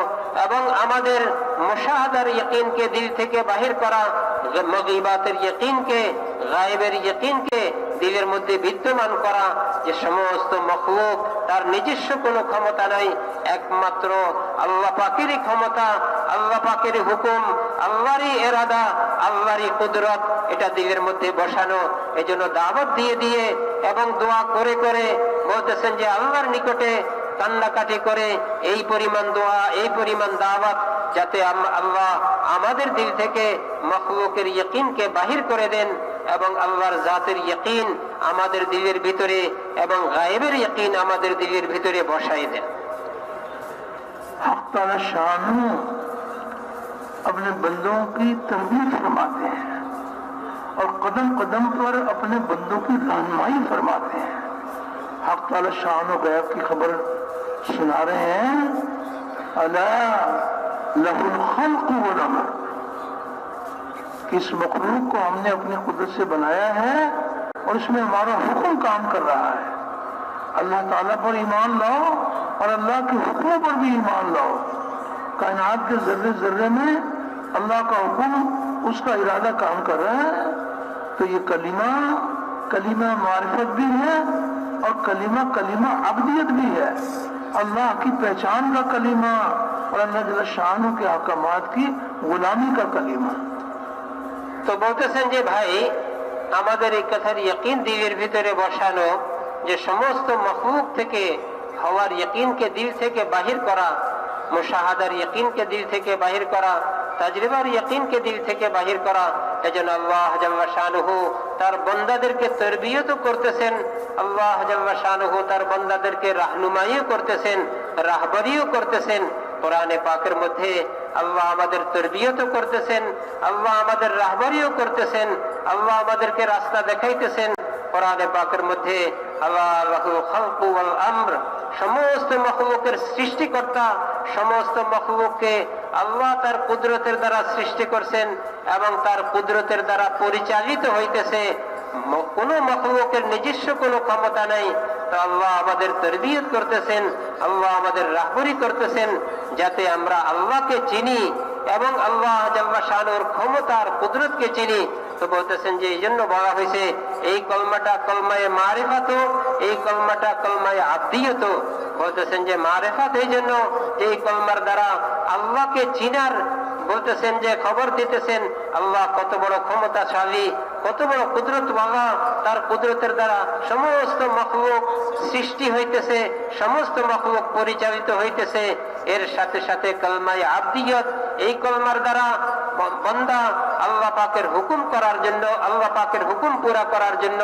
এবং আমাদের মুশাহাদার ইয়াকিনকে দিল থেকে বাহির করা, মগীবাতের ইয়াকিনকে, গায়েবের ইয়াকিনকে দিলের মধ্যে বিদ্যমান করা, যে সমস্ত মখলুক তার নিজস্ব কোনো ক্ষমতা নাই, একমাত্র আল্লাহ পাকেরই ক্ষমতা, আল্লাহ পাকেরই হুকুম, আল্লাহরই এরাদা, আল্লাহরই কুদরত, এটা দিলের মধ্যে বসানো। এজন্য দাওয়াত দিয়ে দিয়ে এবং দোয়া করে করে বলতেছেন যে আল্লাহর নিকটে কান্নাকাটি করে এই পরিমাণ দোয়া, এই পরিমাণ দাওয়াত, যাতে আল্লাহ আমাদের দিল থেকে মখলুকের ইয়াকিনকে বাহির করে দেন এবং আল্লাহর জাতের ইয়াকিন আমাদের দিলের ভিতরে এবং গায়েবের ইয়াকিন আমাদের দিলের ভিতরে বসাই দেন। हक़ ताला शान अपने बंदों की तरबियत फरमाते हैं और कदम कदम पर अपने बंदों की रहनुमाई फरमाते हैं। हक़ ताला शान और गैब की खबर सुना रहे हैं, अला लहुल खल्क़ वल अम्र, इस मखलूक को हमने अपनी कुदरत से बनाया है और इसमें हमारा हुक्म काम कर रहा है। अल्लाह ताला पर ईमान लाओ और अल्लाह के हुक्मों पर भी ईमान लाओ। कायनात के जर्रे जर्रे में अल्लाह का हुक्म, उसका इरादा काम कर रहा है। तो ये कलीमा मारिफत भी है और कलीमा अब्दियत भी है, अल्लाह की पहचान का कलीमा और अल्लाह जल्ल शानु के अहकामात की गुलामी का कलीमा। তো বলতেছেন যে ভাই, আমাদের এই কথার ইয়াকিন দিলের ভিতরে বসানো, যে সমস্ত মখলুক থেকে হওয়ার ইয়াকিনকে দিল থেকে বাহির করা, মুশাহাদার ইয়াকিনকে দিল থেকে বাহির করা, তাজরিবার ইয়াকিনকে দিল থেকে বাহির করা। এজন্য আল্লাহ জাল্লা শানুহু তার বান্দাদেরকে তরবিয়ত করতেছেন, আল্লাহ জাল্লা শানুহু তার বান্দাদেরকে রাহনুমাইও করতেছেন, রাহবরিও করতেছেন। কোরআনে পাকের মধ্যে আল্লাহ আমাদের তরবিয়ত করতেছেন, আল্লাহ আমাদের রাহবরিও করতেছেন, আল্লাহ আমাদেরকে রাস্তা দেখাইতেছেন। কোরআনে পাকের মধ্যে আল্লাহ লাহুল খালকু ওয়াল আমর, সমস্ত মখলুকের সৃষ্টিকর্তা, সমস্ত মখলুককে আল্লাহ তার কুদরতের দ্বারা সৃষ্টি করছেন এবং তার কুদরতের দ্বারা পরিচালিত হইতেছে। কোন মখলুকের নিজস্ব কোনো ক্ষমতা নাই। তো আল্লাহ আমাদের তরবিয়ত করতেছেন, আল্লাহ আমাদের রাহবরি করতেছেন, যাতে আমরা আল্লাহকে চিনি এবং আল্লাহ জাল্লা শানুর ক্ষমতার কুদরতকে চিনি। তো বলতেছেন যে এই জন্য বলা হয়েছে এই কলমাটা কলমায়ে মারিফাত, এই কলমাটা কলমায়ে আবদিয়ত। বলতেছেন যে মারেফাত এই জন্য এই কলমার দ্বারা আল্লাহকে চিনার, বলতেছেন যে খবর দিতেছেন আল্লাহ কত বড় ক্ষমতাশালী, কত বড় কুদরত ওয়ালা, তার কুদরতের দ্বারা সমস্ত মখলুক সৃষ্টি হইতেছে, সমস্ত মখলুক পরিচালিত হইতেছে। এর সাথে সাথে কলমায়ে আবদিয়ত, এই কলমার দ্বারা বান্দা আল্লাহ পাকের হুকুম করার জন্য, আল্লাহ পাকের হুকুম পুরা করার জন্য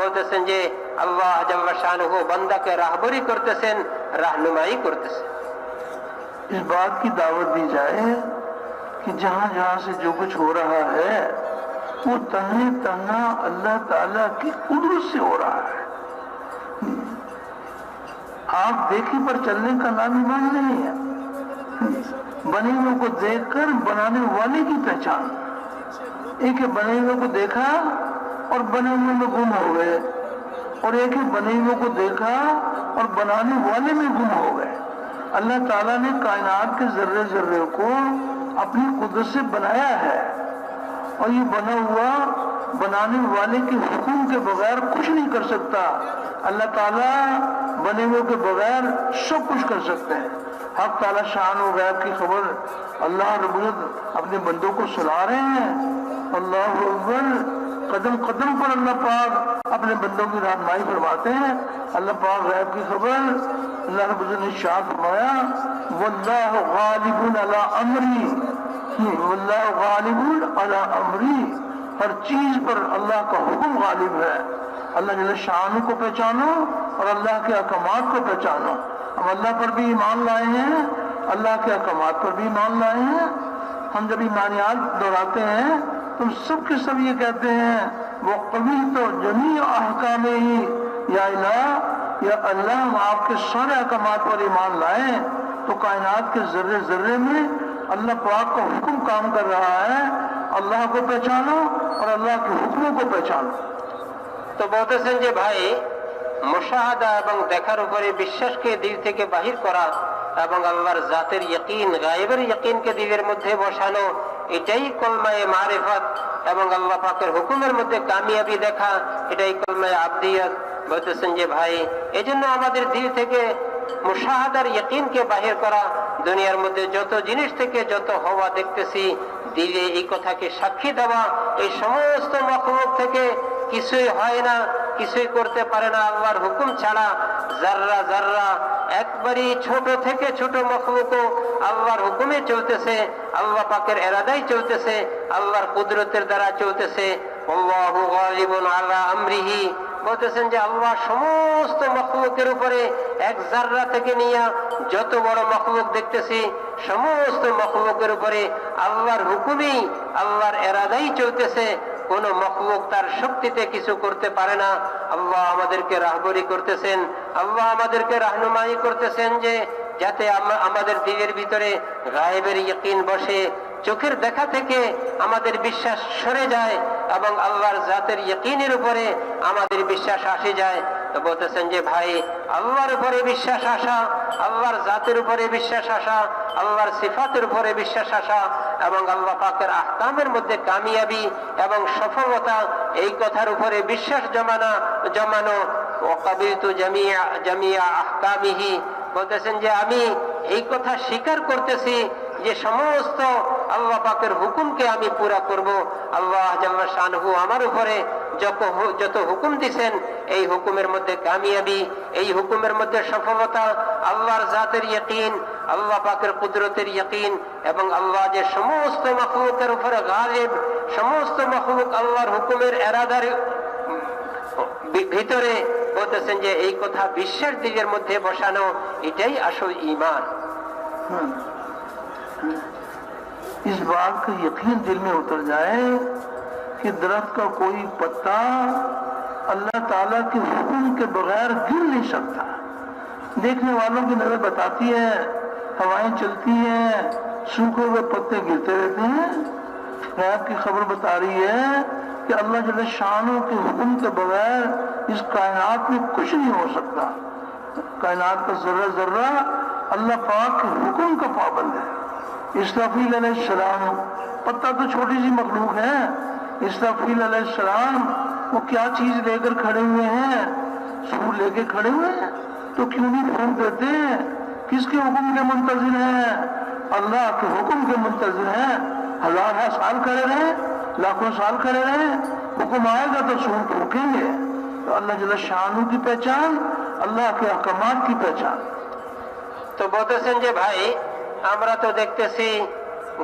বলতেছেন যে আল্লাহ জাল্লা শানুহু বান্দাকে রাহবরি করতেছেন, রাহনুমাই করতেছেন। इस बात की दावत दी जाए कि जहां जहां से जो कुछ हो रहा है वो तन्ने तन्ना अल्लाह ताला की कुदरत से हो रहा है। आप देखी पर चलने का नाम ईमान नहीं है। बने हुए को देखकर बनाने वाले की पहचान। एक है बने हुए को देखा और बने हुए में गुम हो गए, और एक है बने हुए को देखा और बनाने वाले में गुम हो गए। अल्लाह ताला ने कायनात के जर्रे जर्रे को अपनी कुदरत से बनाया है, और ये बना हुआ बनाने वाले के हुक्म के बगैर कुछ नहीं कर सकता। अल्लाह ताला बने हुए के बगैर सब कुछ कर सकते हैं। हक ताला शान व गैब की खबर अल्लाह रब्बुल अपने बंदों को सुना रहे हैं। अल्लाह अकबर। कदम कदम पर अल्लाह पाक अपने बंदों की रहनुमाई फरमाते हैं। अल्लाह पाक गैब की खबर अल्लाह रब्बुल ने इरशाद फरमाया, वल्लाहु गालिबुन अला अमरी, वल्लाहु गालिबुन अला अमरी। हर चीज पर अल्लाह का हुक्म गालिब है। अल्लाह जल्ल शान को पहचानो और अल्लाह के अहकामात को पहचानो। हम अल्लाह पर भी ईमान लाए हैं, अल्लाह के अहकामात पर भी ईमान लाए हैं। हम जब ईमानियात दोहराते हैं तो सब के सब ये कहते हैं वो कभी तो जमी अहकाम ही या इलाह, या अल्लाह हम आपके सारे अहकामात पर ईमान लाए तो कायनात के जर्रे जर्रे में अल्लाह पाक का हुक्म काम कर रहा है। अल्लाह को पहचानो और अल्लाह के हुक्मों को पहचानो। তো বলতেছেন যে ভাই, মুশাহাদা এবং দেখার উপরে বিশ্বাসকে দিল থেকে বাহির করা এবং আল্লাহর জাতের ইয়াকিন, গায়েবের ইয়াকিনকে দিলের মধ্যে বসানো, এটাই কলমায়ে মারিফাত এবং আল্লাহ পাকের হুকুমের মধ্যে কামিয়াবি দেখা, এটাই কলমায়ে আবদিয়ত। বলতেছেন যে ভাই, এজন্য আমাদের দিল থেকে মুশাহাদার ইয়াকিনকে বাহির করা, দুনিয়ার মধ্যে যত জিনিস থেকে যত হওয়া দেখতেছি, দিলে এই কথাকে সাক্ষী দেওয়া, এই সমস্ত মখলুক থেকে কিছুই হয় না, কিছুই করতে পারে না আল্লাহর হুকুম ছাড়া। জাররা জাররা একবারই ছোট থেকে ছোট মখলুকও আল্লাহর হুকুমে চলতেছে, আল্লাহ পাকের এরাদাই চলতেছে, আল্লাহর কুদরতের দ্বারা চলতেছে। আল্লাহু গালিবুন আলা আমরিহি। বলতেছেন যে আল্লাহ সমস্ত মখলুকের উপরে, এক জাররা থেকে নিয়ে যত বড় মখলুক দেখতেছি সমস্ত মখলুকের উপরে আল্লাহর হুকুমেই, আল্লাহর এরাদাই চলতেছে। কোন মখলুক তার শক্তিতে কিছু করতে পারে না। আল্লাহ আমাদেরকে রাহবরি করতেছেন, আল্লাহ আমাদেরকে রাহনুমাই করতেছেন যে যাতে আমাদের দিলের ভিতরে গায়েবের ইয়াকিন বসে, চোখের দেখা থেকে আমাদের বিশ্বাস সরে যায় এবং আল্লাহর জাতের ইয়াকিনের উপরে আমাদের বিশ্বাস আসে যায়। তো বলতেছেন যে ভাই, আল্লাহর উপরে বিশ্বাস আসা, আল্লাহর জাতের উপরে বিশ্বাস আসা, আল্লাহর সিফাতের উপরে বিশ্বাস আসা এবং আল্লাহ পাকের আহকামের মধ্যে কামিয়াবি এবং সফলতা, এই কথার উপরে বিশ্বাস জমানো। ওয়াকাবিলতু জামিয়া আহকামিহি। বলতেছেন যে আমি এই কথা স্বীকার করতেছি যে সমস্ত আল্লাহ পাকের হুকুমকে আমি পুরা করব। আল্লাহ জাল্লা শানহু আমার উপরে যত হুকুম দিছেন, এই হুকুমের মধ্যে কামিয়াবি, এই হুকুমের মধ্যে সফলতা, আল্লাহর জাতের ইয়াকিন, আল্লাহ পাকের কুদরতের ইয়াকিন এবং আল্লাহ যে সমস্ত মখলুকের উপরে গালিব, সমস্ত মখলুক আল্লাহর হুকুমের এরাদার ভিতরে। বলতেছেন যে এই কথা বিশ্বাস দিলের মধ্যে বসানো, এটাই আসল ঈমান। इस बात का यकीन दिल में उतर जाए कि दरख्त का कोई पत्ता अल्लाह ताला के हुक्म के बगैर गिर नहीं सकता। देखने वालों की नजर बताती है, हवाएं चलती हैं, सूखे हुए पत्ते गिरते रहते हैं। गैब की खबर बता रही है कि अल्लाह जल्ल शानों के हुक्म के बगैर इस कायनात में कुछ नहीं हो सकता। कायनात का जर्रा जर्रा अल्लाह पाक के हुक्म का पाबंद है। इसराफील अलैहिस्सलाम, पत्ता तो छोटी सी मखलूक है, इसराफील अलैहिस्सलाम वो क्या चीज लेकर खड़े हुए हैं? सूर लेके खड़े हुए हैं। तो क्यों नहीं फूंक देते हैं? किसके हुक्म के मुंतजिर हैं? अल्लाह के हुक्म के मुंतजिर हैं। हजार साल खड़े रहे, लाखों साल खड़े रहे, हुक्म आएगा तो सूर फूकेंगे। तो अल्लाह जल्ल शानू की पहचान, अल्लाह के अहकामात की पहचान। তো বলতেছেন যে ভাই, আমরা তো দেখতেছি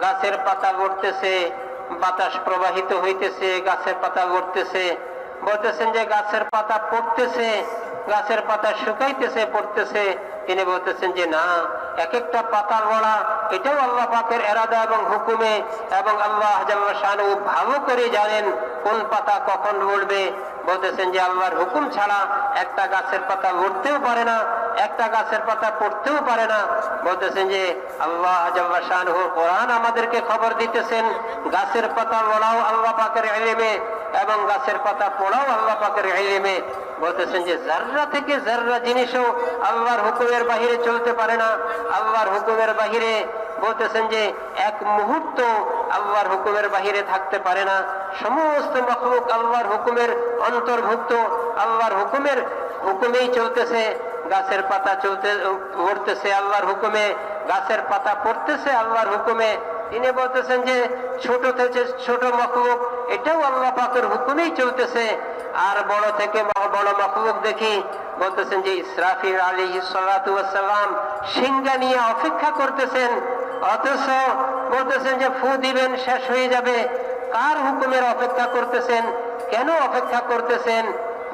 গাছের পাতা লড়তেছে, বাতাস প্রবাহিত হইতেছে, গাছের পাতা লড়তেছে। বলতেছেন যে গাছের পাতা পড়তেছে, গাছের পাতা শুকাইতেছে, পড়তেছে। তিনি বলতেছেন যে না, এক একটা পাতা লড়া এটাও আল্লাহ পাকের এরাদা এবং হুকুমে, এবং আল্লাহ জাল্লা শানহু ভালো করে জানেন কোন পাতা কখন লড়বে। বলতেছেন যে আল্লাহর হুকুম ছাড়া একটা গাছের পাতা লড়তেও পারে না, একটা গাছের পাতা পড়তেও পারে না। বলতেছেন যে আল্লাহ জাল্লা শানহু কোরআন আমাদেরকে খবর দিতেছেন, গাছের পাতা লড়াও আল্লাহ পাকের ইলমে এবং গাছের পাতা পড়াও আল্লাহ পাকের ইলমে। বলতেছেন যে জাররা থেকে জাররা জিনিসও আল্লাহর হুকুমের বাহিরে চলতে পারে না, আল্লাহর হুকুমের বাহিরে। বলতেছেন যে এক মুহূর্ত আল্লাহর হুকুমের বাহিরে থাকতে পারে না। সমস্ত মখলুক আল্লাহর হুকুমের অন্তর্ভুক্ত, আল্লাহর হুকুমেই চলতেছে। গাছের পাতা পড়তেছে আল্লাহর হুকুমে, গাছের পাতা পড়তেছে আল্লাহর হুকুমে। তিনি বলতেছেন যে ছোট থেকে ছোট মখলুক এটাও আল্লাহ পাকের হুকুমেই চলতেছে। আর বড় থেকে বড় মখলুক দেখি, বলতেছেন যে ইসরাফিল আলাইহিস সালাতু ওয়াস সালাম সিংহা নিয়ে অপেক্ষা করতেছেন, অথচ বলতেছেন যে ফু দিবেন শেষ হয়ে যাবে। কার হুকুমের অপেক্ষা করতেছেন? কেন অপেক্ষা করতেছেন?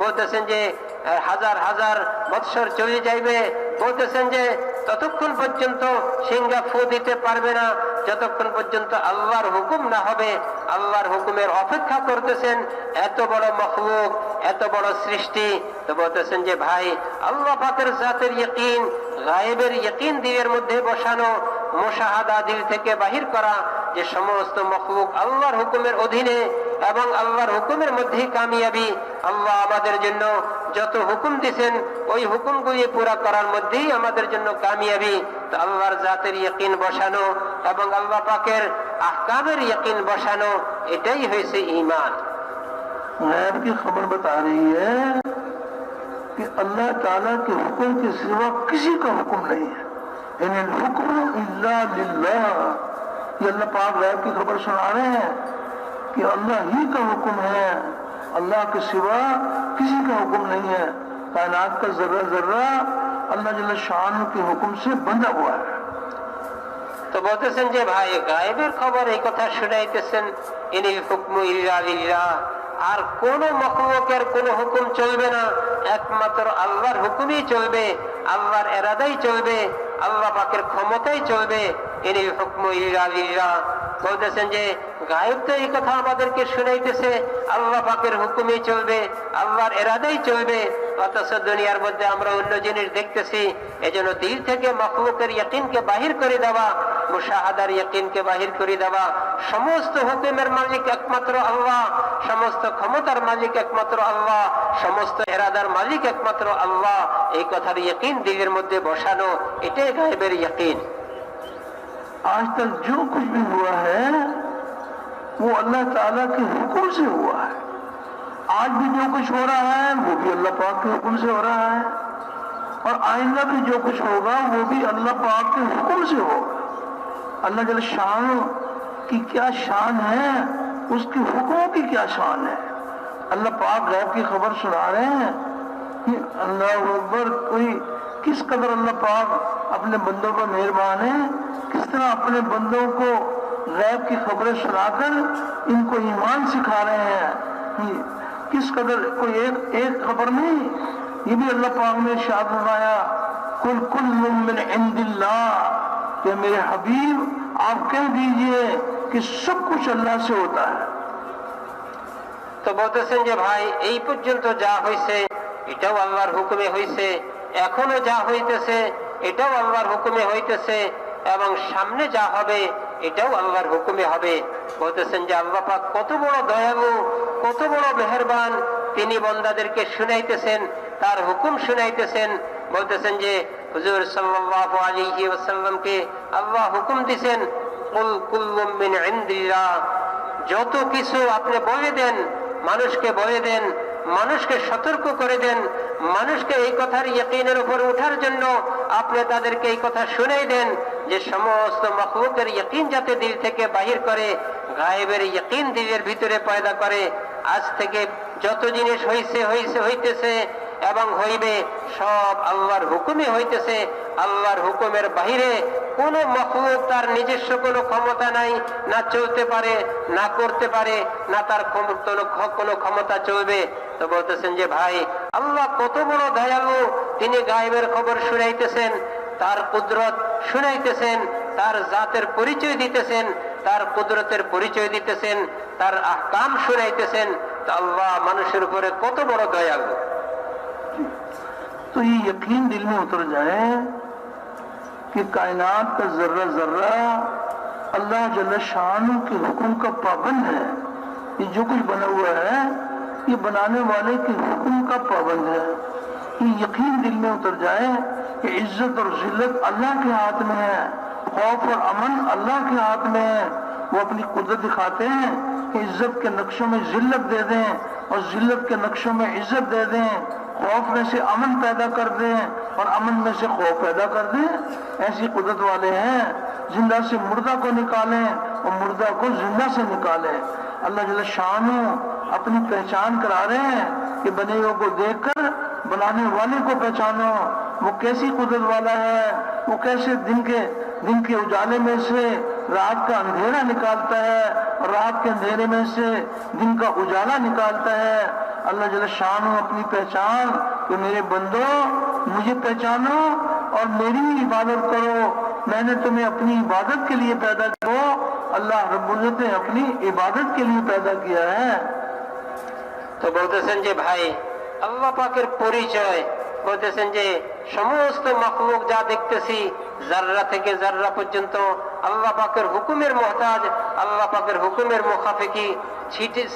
বলতেছেন যে হাজার হাজার বৎসর চলে যাইবে। বলতেছেন যে ততক্ষণ পর্যন্ত সিংহা ফু দিতে পারবে না যতক্ষণ পর্যন্ত আল্লাহর হুকুম না হবে। আল্লাহর হুকুমের অপেক্ষা করতেছেন এত বড় মখলুক, এত বড় সৃষ্টি। তো বলতেছেন যে ভাই, আল্লাহ পাকের জাতের ইয়াকিন, গায়েবের ইয়াকিন দিলের মধ্যে বসানো, মুশাহাদা দিল থেকে বাহির করা যে সমস্ত মখলুক আল্লাহর হুকুমের অধীনে এবং আল্লাহর হুকুমের মধ্যেই কামিয়াবি। আল্লাহ আমাদের জন্য যত হুকুম দিয়েছেন ওই হুকুমগুলি পুরা করার মধ্যেই আমাদের জন্য কামিয়াবি। তো আল্লাহর জাতের ইয়াকিন বসানো এবং আল্লাহ পাকের আহকামের ইয়াকিন বসানো, এটাই হয়েছে ঈমান। गैब की खबर बता रही है कि अल्लाह ताला के हुक्म के सिवा किसी का हुक्म नहीं है। इनिल हुक्म इल्ला लिल्लाह। ये अल्लाह पाक गैब की खबर सुना रहे हैं कि अल्लाह ही का हुक्म है, अल्लाह के सिवा किसी का हुक्म नहीं है। कायनात का जर्रा जर्रा अल्लाह जल्ल शान के हुक्म से बंधा हुआ है। তো বলতেছেন যে ভাই, গায়েবের খবর এই কথা শুনাইতেছেন, ইনিল হুকমু ইল্লা লিল্লাহ। আর কোন মখলুকের কোন হুকুম চলবে না, একমাত্র আল্লাহর হুকুমই চলবে, আল্লাহর এরাদাই চলবে, আল্লাহ পাকের ক্ষমতাই চলবে। ইনিল হুকমু ইল্লা লিল্লাহ। বলতেছেন যে গায়েব তো এই কথা আমাদেরকে শুনাইতেছে, আল্লাহ পাকের হুকুমই চলবে, আল্লাহর এরাদাই চলবে। অথচ দুনিয়ার মধ্যে আমরা অন্য জিনিস দেখতেছি। এজন্য দিল থেকে মখলুকের ইয়াকিনকে বাহির করে দেওয়া, মুশাহাদার ইয়াকিনকে বাহির করে দেওয়া। সমস্ত হুকুমের মালিক একমাত্র আল্লাহ, সমস্ত ক্ষমতার মালিক একমাত্র আল্লাহ, সমস্ত এরাদার মালিক একমাত্র আল্লাহ। এই কথার ইয়াকিন দিলের মধ্যে বসানো, এটাই গায়েবের ইয়াকিন। आज तक जो कुछ भी हुआ है वो अल्लाह ताला के हुक्म से हुआ है। आज भी जो कुछ हो रहा है वो भी अल्लाह पाक के हुक्म से हो रहा है, और आइंदा भी जो कुछ होगा वो भी अल्लाह पाक के हुक्म से होगा। अल्लाह जल शान की क्या शान है, उसके हुक्मों की क्या शान है। अल्लाह पाक गैब की खबर सुना रहे हैं कि अल्लाह अकबर, कोई किस कदर अल्लाह पाक अपने बंदों पर मेहरबान है, किस तरह अपने बंदों को गैब की खबरें सुनाकर इनको ईमान सिखा रहे हैं। किस कदर, कोई एक खबर नहीं, ये भी अल्लाह पाक ने इरशाद फरमाया, कुल कुल्लुम मिन इंदिल्लाह, कि मेरे हबीब आप कह दीजिए कि सब कुछ अल्लाह से होता है। তো বলতেছেন যে ভাই, এই পর্যন্ত যা হয়েছে এটাও আল্লাহর হুকুমে হয়েছে, এখনো যা হইতেছে এটাও আল্লাহর হুকুমে হইতেছে, এবং সামনে যা হবে এটাও আল্লাহর হুকুমে হবে। বলতেছেন যে আল্লাহ পাক কত বড় দয়ালু, কত বড় মেহেরবান। তিনি বান্দাদেরকে শুনাইতেছেন, তার হুকুম শুনাইতেছেন। বলতেছেন যে হুজুর সাল্লাল্লাহু আলাইহি ওয়াসাল্লামকে আল্লাহ হুকুম দিবেন, কুল কুল্লুম মিন ইনদিল্লাহ। যত কিছু আপনি বলে দেন, মানুষকে বলে দেন মানুষকে সতর্ক করে দেন, মানুষকে এই কথার ইয়াকিনের উপর ওঠার জন্য আপনি তাদেরকে এই কথা শুনাই দেন যে সমস্ত মাখলুকের ইয়াকিন যাতে দিল থেকে বাহির করে, গায়েবের ইয়াকিন দিলের ভিতরে পয়দা করে। আজ থেকে যত জিনিস হইতেছে এবং হইবে সব আল্লাহর হুকুমে হইতেছে। আল্লাহর হুকুমের বাহিরে কোন মাখলুক তার নিজস্ব কোনো ক্ষমতা নাই, না চলতে পারে, না করতে পারে, না তার কোনো ক্ষমতা চলবে। তো বলতেছেন যে ভাই আল্লাহ কত বড় দয়ালু, তিনি গায়েবের খবর শুনাইতেছেন, তার কুদরত শুনাইতেছেন, তার জাতের পরিচয় দিতেছেন, তার কুদরতের পরিচয় দিতেছেন, তার আহকাম শুনাইতেছেন। তো আল্লাহ মানুষের উপরে কত বড় দয়ালু। तो ये यकीन दिल में उतर जाए कि कायनात का जर्रा जर्रा अल्लाह जल्ल शान के हुक्म का पाबंद है। ये जो कुछ बना हुआ है ये बनाने वाले के हुक्म का पाबंद है। ये यकीन दिल में उतर जाए कि इज्जत और जिल्लत अल्लाह के हाथ में है, खौफ और अमन अल्लाह के हाथ में है। वो अपनी कुदरत दिखाते हैं कि इज्जत के नक्शों में जिल्लत दे दें और जिल्लत के नक्शों में इज्जत दे दें, खौफ में से अमन पैदा कर दें और अमन में से खौफ पैदा कर दें। ऐसी कुदरत वाले हैं। जिंदा से मुर्दा को निकालें और मुर्दा को जिंदा से निकालें। अल्लाह जल्ल शानू अपनी पहचान करा रहे हैं कि बने हुए को देखकर बनाने वाले को पहचानो। वो कैसी कुदरत वाला है, वो कैसे दिन के उजाले में से रात का अंधेरा निकालता है और रात के अंधेरे में से दिन का उजाला निकालता है। अल्लाह जल्ल शानू अपनी पहचान कि मेरे बंदो मुझे पहचानो और मेरी इबादत करो। मैंने तुम्हें अपनी इबादत के लिए पैदा किया। अल्लाह रब्बुल इज्जत ने अपनी इबादत के लिए पैदा किया है। তো বলতেছেন যে ভাই আল্লাহ পাকের পরিচয়, বলতেছেন যে সমস্ত মাখলুক যা দেখতেছি জাররা থেকে জাররা পর্যন্ত আল্লাহ পাকের হুকুমের মুহতাজ, আল্লাহ পাকের হুকুমের মুখাফেকি,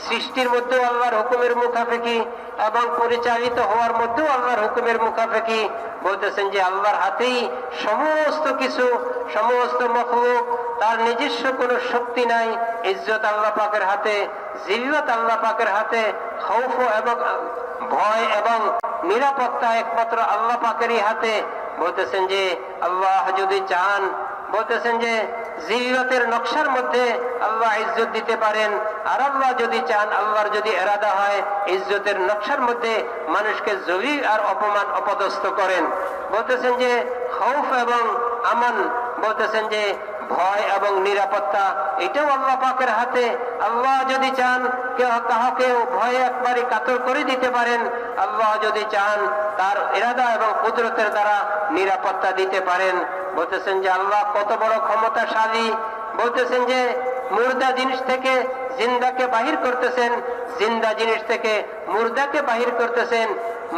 সৃষ্টির মধ্যেও আল্লাহর হুকুমের মুখাফেকি এবং পরিচালিত হওয়ার মধ্যেও আল্লাহর হুকুমের মুখাফেকি। বলতেছেন যে আল্লাহর হাতেই সমস্ত কিছু, সমস্ত মাখলুক, তার নিজস্ব কোনো শক্তি নাই। ইজ্জত আল্লাহ পাকের হাতে, জিল্লত আল্লাহ পাকের হাতে, খৌফ এবং ভয় এবং নিরাপত্তা একমাত্র আল্লাহ পাকেরই হাতে। বলতেছেন যে আল্লাহ যদি চান, বলতেছেন যে জিল্লতের নকশার মধ্যে আল্লাহ ইজ্জত দিতে পারেন, আর আল্লাহ যদি চান, আল্লাহর যদি এরাদা হয় ইজ্জতের নকশার মধ্যে মানুষকে জলিল আর অপমান অপদস্থ করেন। বলতেছেন যে খৌফ এবং আমান, বলতেছেন যে ভয় এবং নিরাপত্তা, এটাও আল্লাহ পাকের হাতে। আল্লাহ যদি চান কাহাকে ভয়ে একবারে কাতর করে দিতে পারেন, আল্লাহ যদি চান তার ইরাদা এবং কুদরতের দ্বারা নিরাপত্তা দিতে পারেন। বলতেছেন যে আল্লাহ কত বড় ক্ষমতাশালী। বলতেছেন যে মুর্দা জিনিস থেকে জিন্দাকে বাহির করতেছেন, জিন্দা জিনিস থেকে মুর্দাকে বাহির করতেছেন,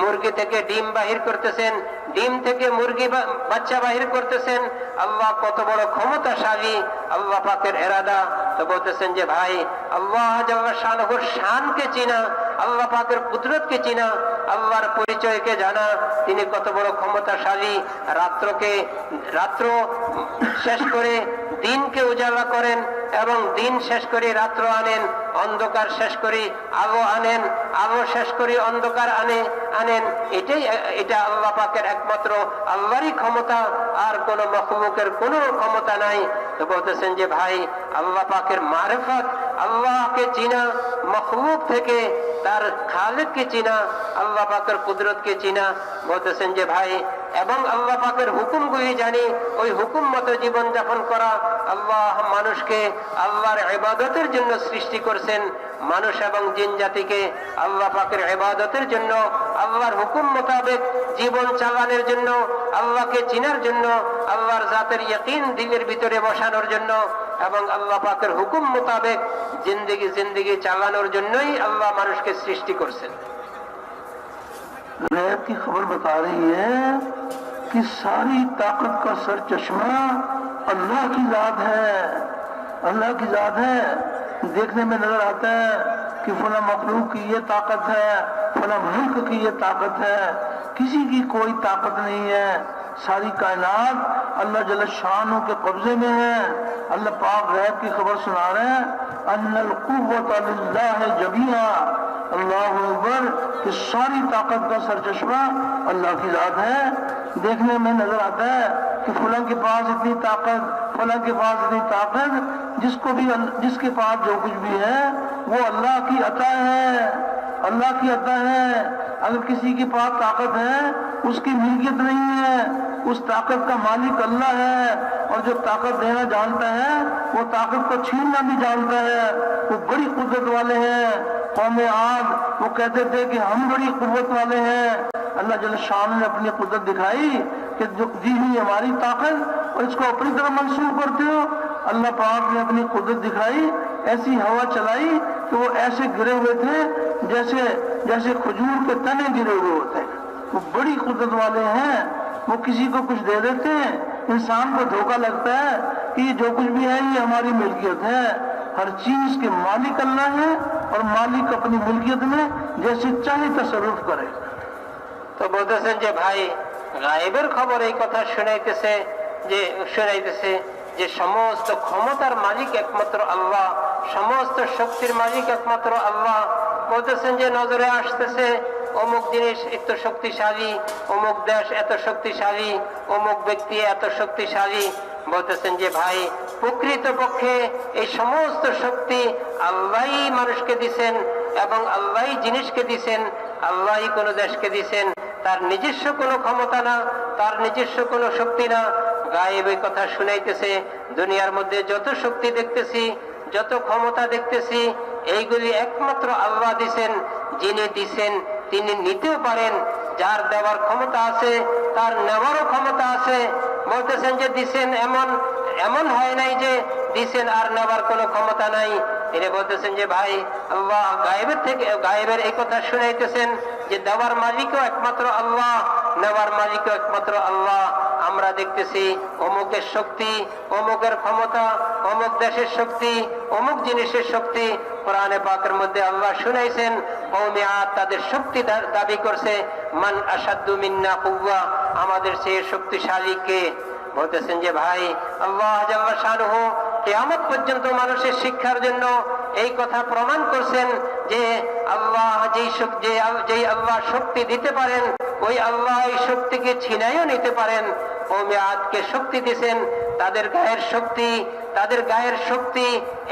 মুরগি থেকে ডিম বাহির করতেছেন, ডিম থেকে মুরগি বাচ্চা বাহির করতেছেন। আল্লাহ কত বড় ক্ষমতাশালী, আল্লাহ পাকের এরাদা। তো বলতেছেন যে ভাই আল্লাহ জাল্লা শানহুর শানকে চিনা, আল্লাহ পাকের কুদরতকে চিনা, আল্লাহর পরিচয়কে জানা, তিনি কত বড় ক্ষমতাশালী। রাত্র শেষ করে দিনকে উজালা করেন এবং দিন শেষ করে রাত্র আনেন, অন্ধকার শেষ করে আলো আনেন, আলো শেষ করে অন্ধকার আনেন। এটা আল্লাহ পাকের একমাত্র আল্লাহরই ক্ষমতা, আর কোন মাখলুকের কোনো ক্ষমতা নাই। তো বলতেছেন যে ভাই আল্লাহ পাকের মারিফত, আল্লাহকে চিনা, মাখলুক থেকে তার খালিককে চিনা, আল্লাহ পাকের কুদরতকে চিনা। বলতেছেন যে ভাই এবং আল্লাহ পাকের হুকুমগুলি জানি, ওই হুকুম মতো জীবন যাপন করা। আল্লাহ মানুষকে আল্লাহর ইবাদতের জন্য সৃষ্টি করছেন, মানুষ এবং জিন জাতিকে আল্লাহ পাকের ইবাদতের জন্য, আল্লাহর হুকুম মোতাবেক জীবন চালানোর জন্য, আল্লাহকে চিনার জন্য, আল্লাহর জাতের ইয়াকিন দিলের ভিতরে বসানোর জন্য এবং আল্লাহ পাকের হুকুম মোতাবেক জিন্দেগি চালানোর জন্যই আল্লাহ মানুষকে সৃষ্টি করছেন। गैब की खबर बता रही है कि सारी ताकत का सर चश्मा अल्लाह की जात है, अल्लाह की जात है। देखने में नजर आता है कि फला मखलूक की ये ताकत है, फला मुल्क की ये ताकत है, किसी की कोई ताकत नहीं है। सारी कायनात अल्लाह जल्ल शानू के कब्जे में है। अल्लाह पाक गैब की खबर सुना रहे हैं, अन्नल कुव्वत लिल्लाह जमीआ, अल्लाह अकबर, कि सारी ताकत का सरचश्मा अल्लाह की ज़ात है। देखने में नजर आता है कि फलां के पास इतनी ताकत, फलां के पास इतनी ताकत, जिसके पास जो कुछ भी है वो अल्लाह की अता है, अल्लाह की अता है। अगर किसी के पास ताकत है, उसकी मिल्कियत नहीं है, उस ताकत का मालिक अल्लाह है। और जो ताकत देना जानता है वो ताकत को छीनना भी जानता है। वो बड़ी कुदरत वाले हैं। कौम आद वो कहते थे कि हम बड़ी कुव्वत वाले हैं। अल्लाह जल शान ने अपनी कुदरत दिखाई कि जो दी हुई हमारी ताकत और इसको अपनी तरफ मंसूब करते हो। अल्लाह पाक ने अपनी कुदरत दिखाई, ऐसी हवा चलाई कि वो ऐसे गिरे हुए थे जैसे खजूर के तने गिरे हुए होते हैं। वो बड़ी कुदरत वाले हैं। वो किसी को कुछ दे देते हैं, इंसान को धोखा लगता है कि ये जो कुछ भी है ये हमारी मिल्कियत है। हर चीज के मालिक अल्लाह है और मालिक अपनी मिल्कियत में जैसे चाहे तसरुफ करे। তো বলতেছেন যে ভাই, গায়েবের খবর এই কথা শুনাইতেছে যে সমস্ত ক্ষমতার মালিক একমাত্র আল্লাহ, সমস্ত শক্তির মালিক একমাত্র আল্লাহ। বলতেছেন যে নজরে আসতেছে অমুক জিনিস এত শক্তিশালী, অমুক দেশ এত শক্তিশালী, অমুক ব্যক্তি এত শক্তিশালী। বলতেছেন যে ভাই, প্রকৃতপক্ষে এই সমস্ত শক্তি আল্লাহই মানুষকে দিছেন এবং আল্লাহই জিনিসকে দিছেন, আল্লাহই কোনো দেশকে দিছেন। তার নিজস্ব কোনো ক্ষমতা না, তার নিজস্ব কোনো শক্তি না। গায়েব এই কথা শুনাইতেছে, দুনিয়ার মধ্যে যত শক্তি দেখতেছি, যত ক্ষমতা দেখতেছি, এইগুলি একমাত্র আল্লাহ দিছেন। যিনি দিছেন তিনি নিতেও পারেন, যার দেওয়ার ক্ষমতা আছে তার নেওয়ারও ক্ষমতা আছে। বলতেছেন যে দিছেন এমন হয় নাই যে দিছেন আর নেওয়ার কোনো ক্ষমতা নাই। তিনি বলতেছেন যে ভাই, আল্লাহ গায়েবের এই কথা শুনাইতেছেন যে দেওয়ার মালিকও একমাত্র আল্লাহ, নেওয়ার মালিকও একমাত্র আল্লাহ। আমরা দেখতেছি অমুকের শক্তি, অমুকের ক্ষমতা, অমুক দেশের শক্তি, অমুক জিনিসের শক্তি। কোরআনে পাকের মধ্যে আল্লাহ শুনাইছেন, কওমে আদ তাদের শক্তি দাবি করছে, মান আশাদ্দু মিন্না কুওয়া, আমাদের চেয়ে শক্তিশালী কে? বলতেছেন যে ভাই, আল্লাহ জাল্লা শানুহু কিয়ামত পর্যন্ত মানুষের শিক্ষার জন্য এই কথা প্রমাণ করছেন যে আল্লাহ যেই আল্লাহ শক্তি দিতে পারেন, ওই আল্লাহ এই শক্তিকে ছিনাইও নিতে পারেন। কওমে আদকে শক্তি দিয়েছেন, তাদের গায়ের শক্তি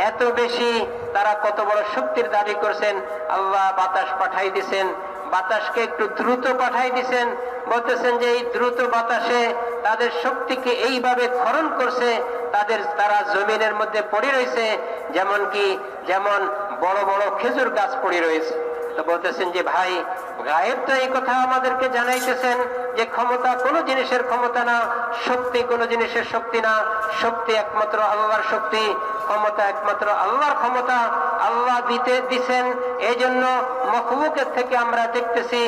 এত বেশি, তারা কত বড় শক্তির দাবি করছেন। আল্লাহ বাতাস পাঠাই দিয়েছেন, বাতাসকে একটু দ্রুত পাঠাই দিয়েছেন। বলতেছেন যে এই দ্রুত বাতাসে তাদের শক্তিকে এইভাবে ক্ষরণ করছে, তারা জমিনের মধ্যে পড়ে রয়েছে যেমন বড় বড় খেজুর গাছ পড়ে রয়েছে। তো বলতেছেন যে ভাই, গায়েব তো এই কথা আমাদেরকে জানাইতেছেন যে ক্ষমতা কোনো জিনিসের ক্ষমতা না, শক্তি কোনো জিনিসের শক্তি না। শক্তি একমাত্র আল্লাহর শক্তি, ক্ষমতা একমাত্র আল্লাহর ক্ষমতা। আল্লাহ দিছেন, এই জন্য মখলুকের থেকে আমরা দেখতেছি,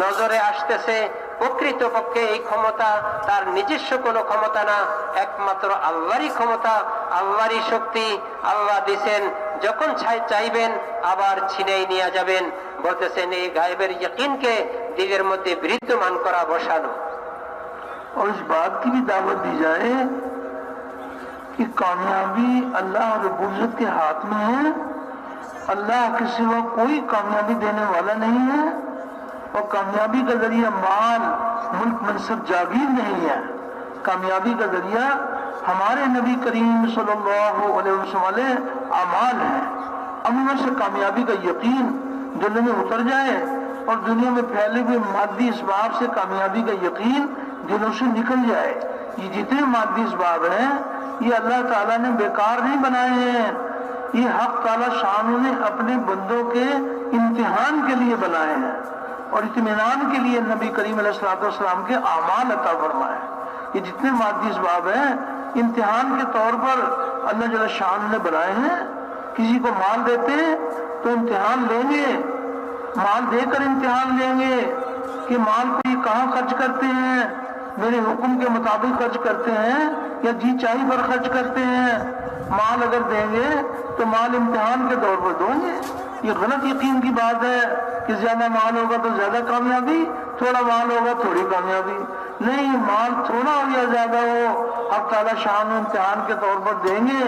নজরে আসতেছে প্রকৃতপক্ষে এই ক্ষমতা তার নিজস্ব কোনো ক্ষমতা না, একমাত্র আল্লাহরই ক্ষমতা, আল্লাহরই শক্তি। আল্লাহ দিছেন, যখন চাইবেন আবার ছিনাই নিয়ে যাবেন। বলতেছেন এই গায়েবের यकीनকে দিলের মধ্যে বিদ্যমান করা বসানো। और इस बात की भी दावत दी जाए कि कामयाबी अल्लाह रब्बुल इज्जत के हाथ में है। अल्लाह के सिवा कोई कामयाबी देने वाला नहीं है और कामयाबी का जरिया माल, मुल्क, मनसब, जागीर नहीं है। कामयाबी का जरिया हमारे नबी करीम सल्लल्लाहु अलैहि वसल्लम अमाल है। अमलों से कामयाबी का यकीन दिल में उतर जाए और दुनिया में फैले हुए मादी इसबाब से कामयाबी का यकीन दिलों से निकल जाए। ये जितने मादी इसबाब हैं ये अल्लाह ताला ने बेकार नहीं बनाए हैं, ये हक ताला शान ने अपने बंदों के इम्तिहान के लिए बनाए हैं और इत्मीनान के लिए नबी करीम अलैहिस्सलाम के आमाल अता फरमाए। ये जितने मादी इसबाब हैं इम्तिहान के तौर पर अल्लाह जल्ल शान ने बनाए हैं। किसी को माल देते हैं तो इम्तिहान लेंगे, माल देकर इम्तिहान लेंगे कि माल को ये कहाँ खर्च करते हैं, मेरे हुक्म के मुताबिक खर्च करते हैं या जी चाही पर खर्च करते हैं। माल अगर देंगे तो माल इम्तिहान के तौर पर दोगे। ये गलत यकीन की बात है कि ज्यादा माल होगा तो ज्यादा कामयाबी, थोड़ा माल होगा थोड़ी कामयाबी। नहीं, माल थोड़ा हो या ज्यादा हो, अब ताला शान इम्तिहान के तौर पर देंगे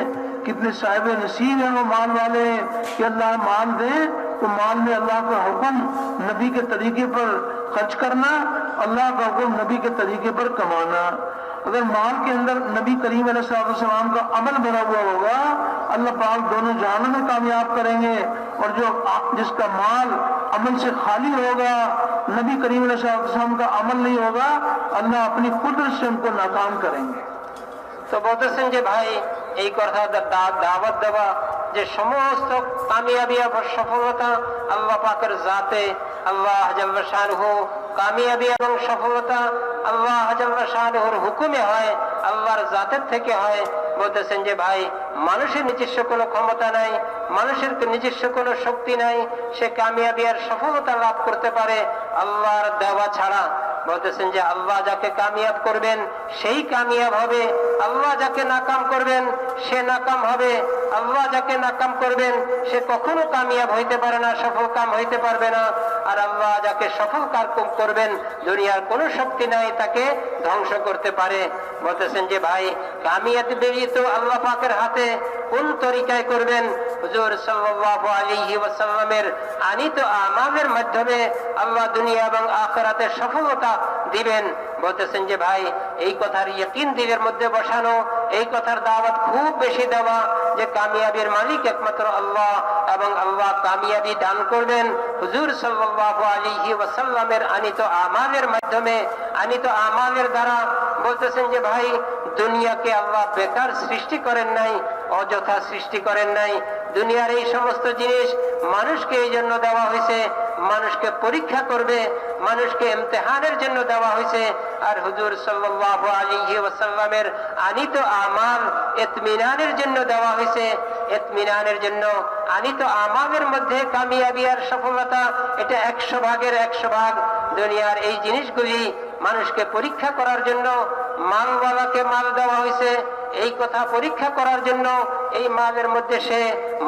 कितने साहिब नसीब हैं वो माल वाले कि अल्लाह माल दे तो माल में अल्लाह का हुक्म नबी के तरीके पर खर्च करना, अल्लाह का हुक्म नबी के तरीके पर कमाना। अगर माल के अंदर नबी करीम अलैहिस्सलाम का अमल भरा हुआ होगा, अल्लाह पाक दोनों जहानों में कामयाब करेंगे। और जो जिसका माल अमल से खाली होगा, नबी करीम अलैहिस्सलाम का अमल नहीं होगा, अल्लाह अपनी कुदरत से उनको नाकाम करेंगे। তো বলতেছেন যে ভাই এই কথা দাওয়াত দেওয়া যে সমস্ত কামিয়াবি এবং সফলতা আল্লাহ পাকের জাতে, আল্লাহ জাল্লা শানুহু, কামিয়াবি এবং সফলতা আল্লাহ জাল্লা শানুহুর হুকুমে হয়, আল্লাহর জাতের থেকে হয়। বলতেছেন যে ভাই মানুষের নিজস্ব কোনো ক্ষমতা নাই, মানুষের নিজস্ব কোনো শক্তি নাই, সে কামিয়াবি আর সফলতা লাভ করতে পারে আল্লাহর দেওয়া ছাড়া। বলতেছেন যে আল্লাহ যাকে কামিয়াব করবেন সেই কামিয়াব হবে, আল্লাহ যাকে নাকাম করবেন সে নাকাম হবে। আল্লাহ যাকে নাকাম করবেন সে কখনো কামিয়াব হইতে পারে না, সফল কাম হইতে পারবে না। আর আল্লাহ যাকে সফল কাম করবেন দুনিয়ার কোনো শক্তি নাই তাকে ধ্বংস করতে পারে। বলতেছেন যে ভাই কামিয়াবি বেরিয়ে তো আল্লাহ পাকের হাতে, কোন তরিকায় করবেন? হুজুর সাল্লাল্লাহু আলাইহি ওয়াসাল্লামের আনিত আমালের মাধ্যমে আল্লাহ দুনিয়া এবং আখিরাতে সফলতা দিবেন। বলতেছেন যে ভাই এই কথার ইয়াকিন দিলের মধ্যে বসানো, এই কথার দাওয়াত খুব বেশি দেওয়া যে কামিয়াবির মালিক একমাত্র আল্লাহ এবং আল্লাহ কামিয়াবি দান করবেন হুজুর সাল্লাল্লাহু আলাইহি ওয়াসাল্লামের আনিত আমালের মাধ্যমে, আনিত আমালের দ্বারা। বলতেছেন যে ভাই দুনিয়াকে আল্লাহ বেকার সৃষ্টি করেন নাই, অযথা সৃষ্টি করেন নাই। দুনিয়ার এই সমস্ত জিনিস মানুষকে এই জন্য দেওয়া হয়েছে, মানুষকে পরীক্ষা করবে, মানুষকে ইমতিহানের জন্য দেওয়া হয়েছে। আর হুজুর সাল্লাল্লাহু আলাইহি ওয়াসাল্লামের আনিত আমাল ইতমিনানের জন্য দেওয়া হয়েছে, ইতমিনানের জন্য। আনিত আমালের মধ্যে কামিয়াবি আর সফলতা এটা 100 ভাগের 100 ভাগ। দুনিয়ার এই জিনিসগুলি মানুষকে পরীক্ষা করার জন্য, মালওয়ালাকে মাল দেওয়া হয়েছে এই কথা পরীক্ষা করার জন্য। এই মালের মধ্যে সে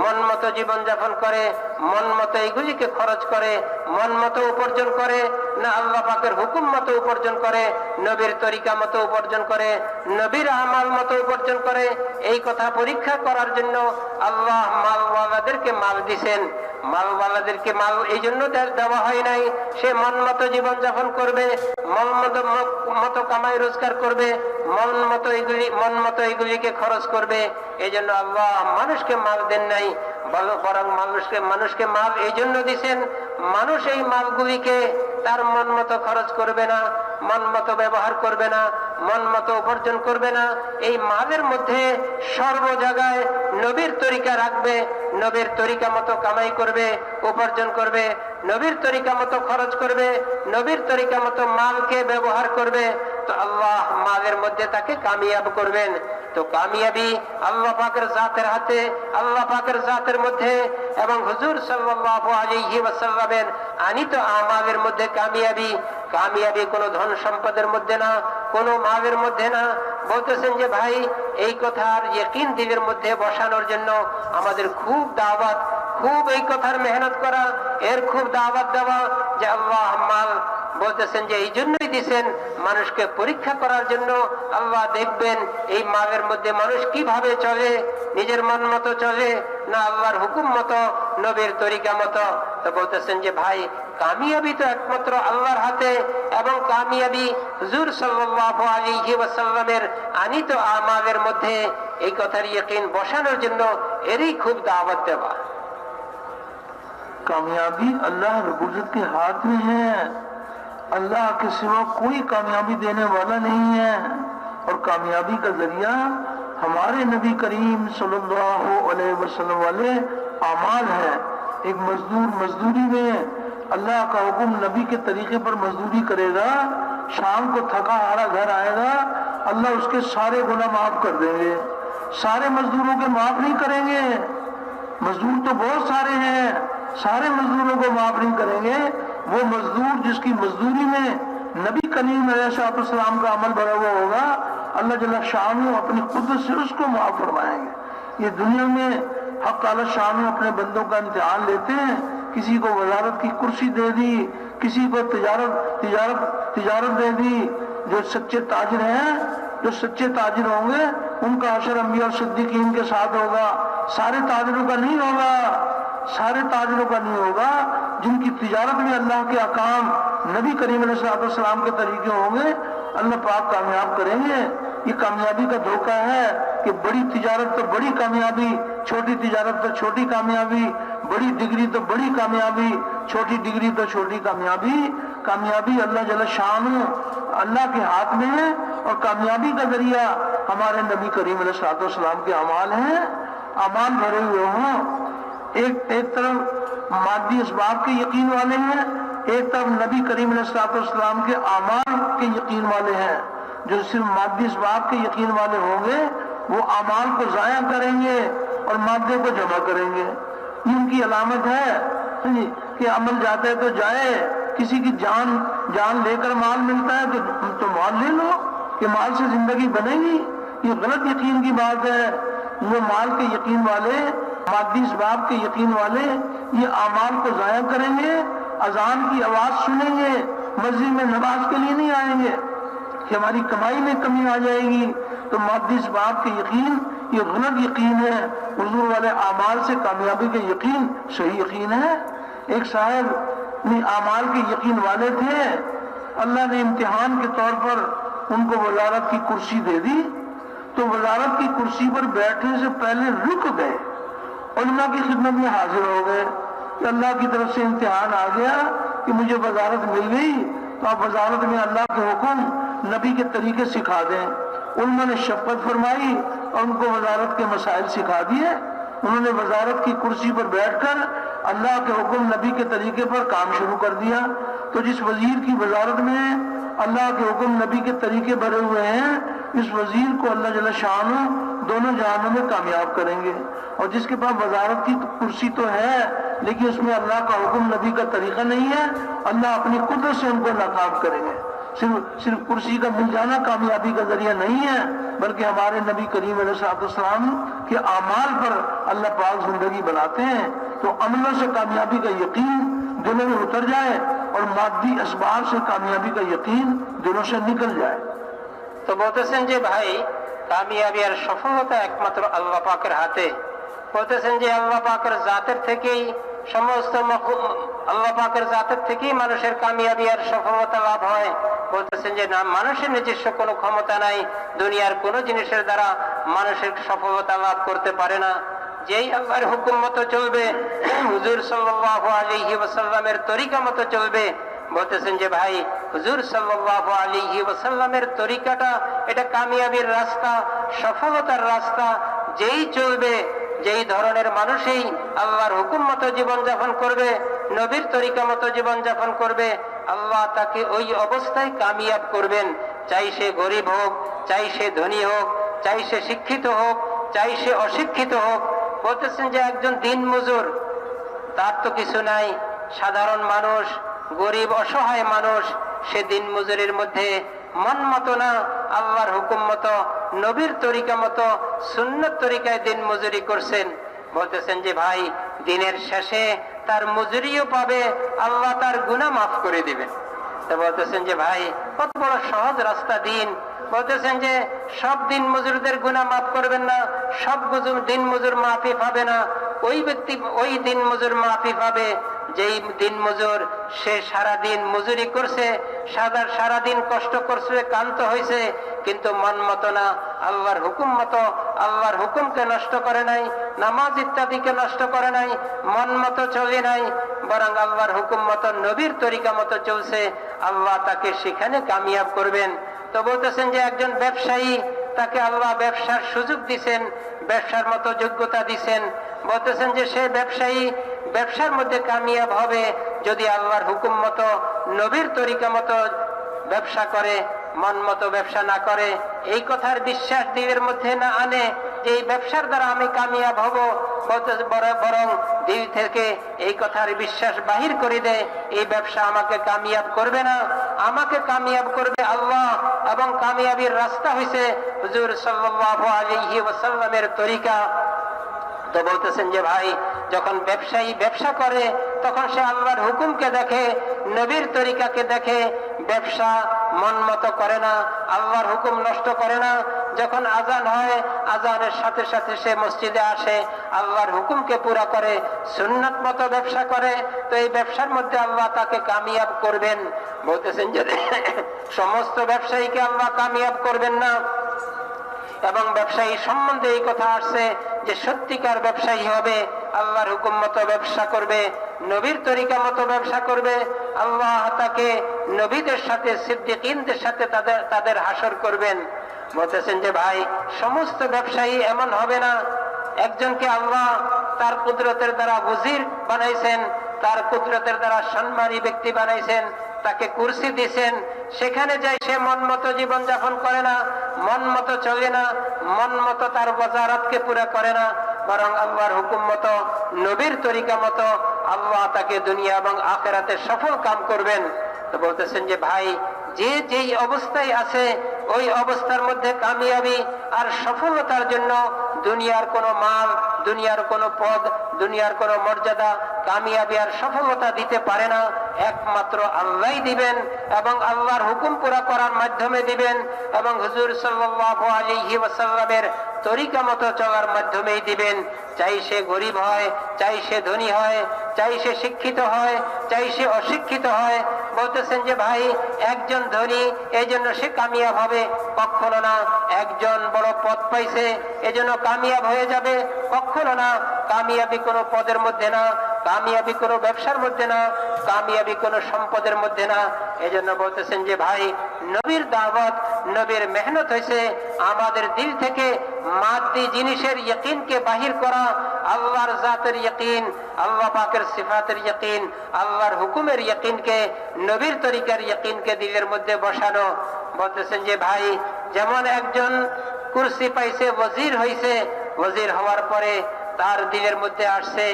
মন মতো জীবনযাপন করে, মন মতো এইগুলিকে খরচ করে, মন মতো উপার্জন করে না আল্লাহ পাকের হুকুম মতো উপার্জন করে, নবীর তরিকা মতো উপার্জন করে, নবীর আমাল মতো উপার্জন করে। এই কথা পরীক্ষা করার জন্য আল্লাহ মালওয়ালাদেরকে মাল দিছেন। মালওয়ালাদেরকে মাল এই জন্য দেওয়া হয় নাই সে মন মতো জীবনযাপন করবে, মন মতো কামাই রোজগার করবে, মন মতো এগুলিকে খরচ করবে। এই জন্য আল্লাহ মানুষকে মাল দেন নাই, বরং মানুষকে মাল এই জন্য দিছেন মানুষ এই মালগুলিকে তার মন মতো খরচ করবে না, মন মতো ব্যবহার করবে না, মন মতো উপার্জন করবে না। এই মালের মধ্যে সর্ব জায়গায় নবীর তরিকা রাখবে, নবীর তরিকা মতো কামাই করবে, উপার্জন করবে, নবীর তরিকা মতো খরচ করবে, নবীর তরিকা মতো মালকে ব্যবহার করবে। তো আল্লাহ মালের মধ্যে তাকে কামিয়াব করবেন। তো কামিয়াবি আল্লাহ পাকের জাতের হাতে, আল্লাহ পাকের জাতের মধ্যে এবং হুজুর সাল্লাল্লাহু আলাইহি ওয়াসাল্লামের আনিত আমালের মধ্যে কামিয়াবি। কামিয়াবি কোনো ধন সম্পদের মধ্যে না, কোনো মালের মধ্যে না। বলতেছেন যে ভাই এই কথার ইয়াকিন দিলের মধ্যে বসানোর জন্য আমাদের খুব দাওয়াত, খুব এই কথার মেহনত করা, এর খুব দাওয়াত দেওয়া যে আল্লাহ মাল বলতেছেন যে এই জন্যই দিচ্ছেন মানুষকে পরীক্ষা করার জন্য। আল্লাহ দেখবেন এই মালের মধ্যে মানুষ কিভাবে চলে, নিজের মন মতো চলে না আল্লাহর হুকুম মতো, নবীর তরিকা মতো। তো বলতেছেন যে ভাই কামিয়াবি তো একমাত্র আল্লাহর হাতে এবং কামিয়াবি হুজুর সাল্লাল্লাহু আলাইহি ওয়াসাল্লামের আনিত আমালের মধ্যে। এই কথার ইয়াকিন বসানোর জন্য এরই খুব দাওয়াত দেওয়া। कामयाबी अल्लाह रब्बुल इज्जत के हाथ में है, अल्लाह के सिवा कोई कामयाबी देने वाला नहीं है। और कामयाबी का जरिया हमारे नबी करीम सल्लल्लाहु अलैहि वसल्लम वाले अमाल है। एक मजदूर मजदूरी में अल्लाह का हुक्म नबी के तरीके पर मजदूरी करेगा, शाम को थका हारा घर आएगा, अल्लाह उसके सारे गुनाह माफ कर देंगे। सारे मजदूरों के माफ नहीं करेंगे, मजदूर तो बहुत सारे हैं, सारे मजदूरों को माफ नहीं करेंगे। वो मजदूर जिसकी मजदूरी में नबी करीम अलैहिस्सलाम का अमल भरा हुआ होगा, अल्लाह जल्ल शान अपनी कुदरत से उसको माफ फरमाएंगे। ये दुनिया में हक ताला शान अपने बंदों का इम्तिहान लेते हैं। किसी को वजारत की कुर्सी दे दी, किसी को तिजारत दे दी। जो सच्चे ताजिर हैं, जो सच्चे ताजिर होंगे उनका हशर अंबिया और सिद्दीकीन के साथ होगा। सारे ताजरों का नहीं होगा, सारे ताजरों का नहीं होगा। जिनकी तिजारत में अल्लाह के अकाम नबी करीम अलैहिस्सलाम के तरीके होंगे, अल्लाह पाक कामयाब करेंगे। ये कामयाबी का धोखा है कि बड़ी तिजारत तो बड़ी कामयाबी, छोटी तिजारत तो छोटी कामयाबी, बड़ी डिग्री तो बड़ी कामयाबी, छोटी डिग्री तो छोटी कामयाबी। कामयाबी अल्लाह जल्ल शान अल्लाह के हाथ में है, और कामयाबी का जरिया हमारे नबी करीम अलैहिस्सलाम के अमाल हैं। अमाल भरे हुए हों, एक तरफ मादी इसबाब के यकीन वाले हैं, एक तरफ नबी करीम अलैहिस्सलाम के अमाल के यकीन वाले हैं। जो सिर्फ मादी इसबाब के यकीन वाले होंगे वो अमाल को जाया करेंगे और मादे को जमा करेंगे। ये उनकी अलामत है कि अमल जाता है तो जाए, किसी की जान लेकर माल मिलता है तो माल ले लो कि माल से जिंदगी बनेगी। ये गलत यकीन की बात है। वो माल के यकीन वाले, मादी इसबाब के यकीन वाले ये अमाल को जाया करेंगे, अजान की आवाज सुनेंगे, मस्जिद में नमाज के लिए नहीं आएंगे कि हमारी कमाई में कमी आ जाएगी। तो मादी इसबाब के यकीन ये गलत यकीन है। हुजूर वाले अमाल से कामयाबी के यकीन सही यकीन है। एक साहब अमाल के यकीन वाले थे, अल्लाह ने इम्तिहान के तौर पर उनको वजारत की कुर्सी दे दी, तो वजारत की कुर्सी पर बैठने से पहले रुक गए, उलमा की खिदमत में हाजिर हो गए कि अल्लाह की तरफ से इम्तिहान आ गया कि मुझे वजारत मिल गई, तो आप वजारत में अल्लाह के हुक्म नबी के तरीके सिखा दें। उन्होंने शपथ फरमाई और उनको वजारत के मसाइल सिखा दिए। उन्होंने वजारत की कुर्सी पर बैठकर अल्लाह के हुक्म नबी के तरीके पर काम शुरू कर दिया। तो जिस वजीर की वजारत में अल्लाह के हुक्म नबी के तरीके भरे हुए हैं, इस वजीर को अल्लाह जल्ल शान दोनों जहानों में कामयाब करेंगे। और जिसके पास वजारत की कुर्सी तो है लेकिन उसमें अल्लाह का हुक्म नबी का तरीका नहीं है, अल्लाह अपनी कुदरत से उनको नाकाम करेंगे। सिर्फ कुर्सी का मिल जाना कामयाबी का जरिया नहीं है, बल्कि हमारे नबी करीम अलैहिस्सलाम के अमाल पर अल्लाह पाक जिंदगी बनाते हैं। तो अमलों से कामयाबी का यकीन दिलों में उतर जाए और मादी असबाब से कामयाबी का यकीन दिलों से निकल जाए। তো বলতেছেন যে ভাই, কামিয়াবি আর সফলতা একমাত্র আল্লাহ পাকের হাতে। বলতেছেন যে আল্লাহ পাকের জাতের থেকেই সমস্ত আল্লাহ পাকের জাতের থেকেই মানুষের কামিয়াবি আর সফলতা লাভ হয়। বলতেছেন যে না, মানুষের নিজস্ব কোনো ক্ষমতা নাই, দুনিয়ার কোনো জিনিসের দ্বারা মানুষের সফলতা লাভ করতে পারে না। যেই আল্লাহর হুকুম মতো চলবে, হুজুর সাল্লাল্লাহু আলাইহি ওয়াসাল্লামের তরিকা মতো চলবে। বলতেছেন যে ভাই, হুজুর সাল্লাল্লাহু আলাইহি ওয়াসাল্লামের তরিকাটা এটা কামিয়াবির রাস্তা, সফলতার রাস্তা। যেই চলবে, যেই ধরনের মানুষই আল্লাহর হুকুম মতো জীবনযাপন করবে, নবীর তরিকা মতো জীবনযাপন করবে, আল্লাহ তাকে ওই অবস্থায় কামিয়াব করবেন। চাই সে গরিব হোক, চাই সে ধনী হোক, চাই সে শিক্ষিত হোক, চাই সে অশিক্ষিত হোক। বলতেছেন যে একজন দিন মজুর, তার তো কিছু নাই, সাধারণ মানুষ, গরিব অসহায় মানুষ, সে দিন মজুরের মধ্যে মন মতো না, আল্লাহর হুকুম মতো, নবীর তরিকা মতো, সুন্নত তরিকায় দিন মজুরি করছেন। বলতেছেন যে ভাই, দিনের শেষে তার মজুরিও পাবে, আল্লাহ তার গুনাহ মাফ করে দিবেন। তো বলতেছেন যে ভাই, কত বড় সহজ রাস্তা দিন। বলতেছেন যে সব দিন মজুরদের গুনাহ মাফ করবেন না, সব দিন মজুর মাফি পাবে না। ওই ব্যক্তি, ওই দিন মজুর মাফি পাবে যেই দিন মজুর সে সারাদিন মজুরি করছে, সারাদিন কষ্ট করছে, ক্লান্ত হয়েছে, কিন্তু মন মতো না, আল্লাহর হুকুম মতো, আল্লাহর হুকুমকে নষ্ট করে নাই, নামাজ ইত্যাদিকে নষ্ট করে নাই, মন মতো চলে নাই, বরং আল্লাহর হুকুম মতো, নবীর তরিকা মতো চলছে। আল্লাহ তাকে সেখানে কামিয়াব করবেন। তো বলতেছেন যে একজন ব্যবসায়ী, তাকে আল্লাহ ব্যবসার সুযোগ দিছেন, ব্যবসার মতো যোগ্যতা দিছেন। বলতেছেন যে সে ব্যবসায়ী ব্যবসার মধ্যে কামিয়াব হবে যদি আল্লাহর হুকুম মতো, নবীর তরিকা মতো ব্যবসা করে, মন মতো ব্যবসা না করে, এই কথার বিশ্বাস দিলের মধ্যে না আনে যে এই ব্যবসার দ্বারা আমি কামিয়াব হব, বরং দিল থেকে এই কথার বিশ্বাস বাহির করে দেয়, এই ব্যবসা আমাকে কামিয়াব করবে না, আমাকে কামিয়াব করবে আল্লাহ। এবং কামিয়াবির রাস্তা হইছে হুজুর সাল্লাল্লাহু আলাইহি ওয়াসাল্লামের তরিকা। তো বলতেছেন যে ভাই, যখন ব্যবসায়ী ব্যবসা করে তখন সে আল্লাহর হুকুমকে দেখে, নবীর তরিকাকে দেখে, ব্যবসা মন মতো করে না, আল্লাহর হুকুম নষ্ট করে না। যখন আজান হয় আজানের সাথে সাথে সে মসজিদে আসে, আল্লাহর হুকুমকে পুরা করে, সুন্নাত মতো ব্যবসা করে, তো এই ব্যবসার মধ্যে আল্লাহ তাকে কামিয়াব করবেন। বলতেছেন যে সমস্ত ব্যবসায়ীকে আল্লাহ কামিয়াব করবেন না। এবং ব্যবসায়ী সম্বন্ধে এই কথা আসছে যে সত্যিকার ব্যবসায়ী হবে, আল্লাহর হুকুম মতো ব্যবসা করবে, নবীর তরিকা মতো ব্যবসা করবে। আল্লাহ তাকে নবীদের সাথে, সিদ্দিকীনদের সাথে তাদের হাসর করবেন। বলতেছেন যে ভাই, সমস্ত ব্যবসায়ী এমন হবে না। একজনকে আল্লাহ তার কুদরতের দ্বারা ওজির বানাইছেন, তার কুদরতের দ্বারা সম্মানী ব্যক্তি বানাইছেন, তাকে কুরসি দিয়েছেন, সেখানে যাই সে মন মতো জীবন যাপন করে না, মন মতো চলে না, মন মতো তার ওয়াজারাতকে পুরা করে না, বরং আল্লাহর হুকুম মতো, নবীর তরিকা মতো আল্লাহ তাকে দুনিয়া এবং আখিরাতে সফল কাম করবেন। তো বলতেছেন যে ভাই, যে যেই অবস্থায় আছে ওই অবস্থার মধ্যে কামিয়াবি আর সফলতার জন্য দুনিয়ার কোনো মাল, দুনিয়ার কোনো পদ, দুনিয়ার কোনো মর্যাদা কামিয়াবি আর সফলতা দিতে পারে না। একমাত্র আল্লাহই দিবেন এবং আল্লাহর হুকুম পুরা করার মাধ্যমে দিবেন এবং হুজুর সাল্লাল্লাহু আলাইহি ওয়াসাল্লামের তরিকা মতো চলার মাধ্যমেই দিবেন। চাই সে গরিব হয়, চাই সে ধনী হয়, চাই সে শিক্ষিত হয়, চাই সে অশিক্ষিত হয়। বলতেছেন যে ভাই, একজন ধনী এই জন্য সে কামিয়াব হবে, কখনো না। একজন বড় পদ পাইছে এজন্য কামিয়াব হয়ে যাবে, কখনো না। কামিয়াবি কোনো পদের মধ্যে না, কামিয়াবি কোনো ব্যবসার মধ্যে না, কামিয়াবি কোনো সম্পদের মধ্যে না। এজন্য বলতেছেন যে ভাই, নবীর দাওয়াত, নবীর মেহনত হয়েছে আমাদের দিল থেকে মাদ্দি জিনিসের ইয়াকিনকে বাহির করা, আল্লাহর জাতের ইয়াকিন, আল্লাহ পাকের সিফাতের ইয়াকিন, আল্লাহর হুকুমের ইয়াকিনকে, নবীর তরিকার ইয়াকিনকে দিলের মধ্যে বসানো। বলতেছেন যে ভাই, যেমন একজন কুরসি পাইছে, ওয়াজির হইছে, ওয়াজির হওয়ার পরে তার দিলের মধ্যে আসছে,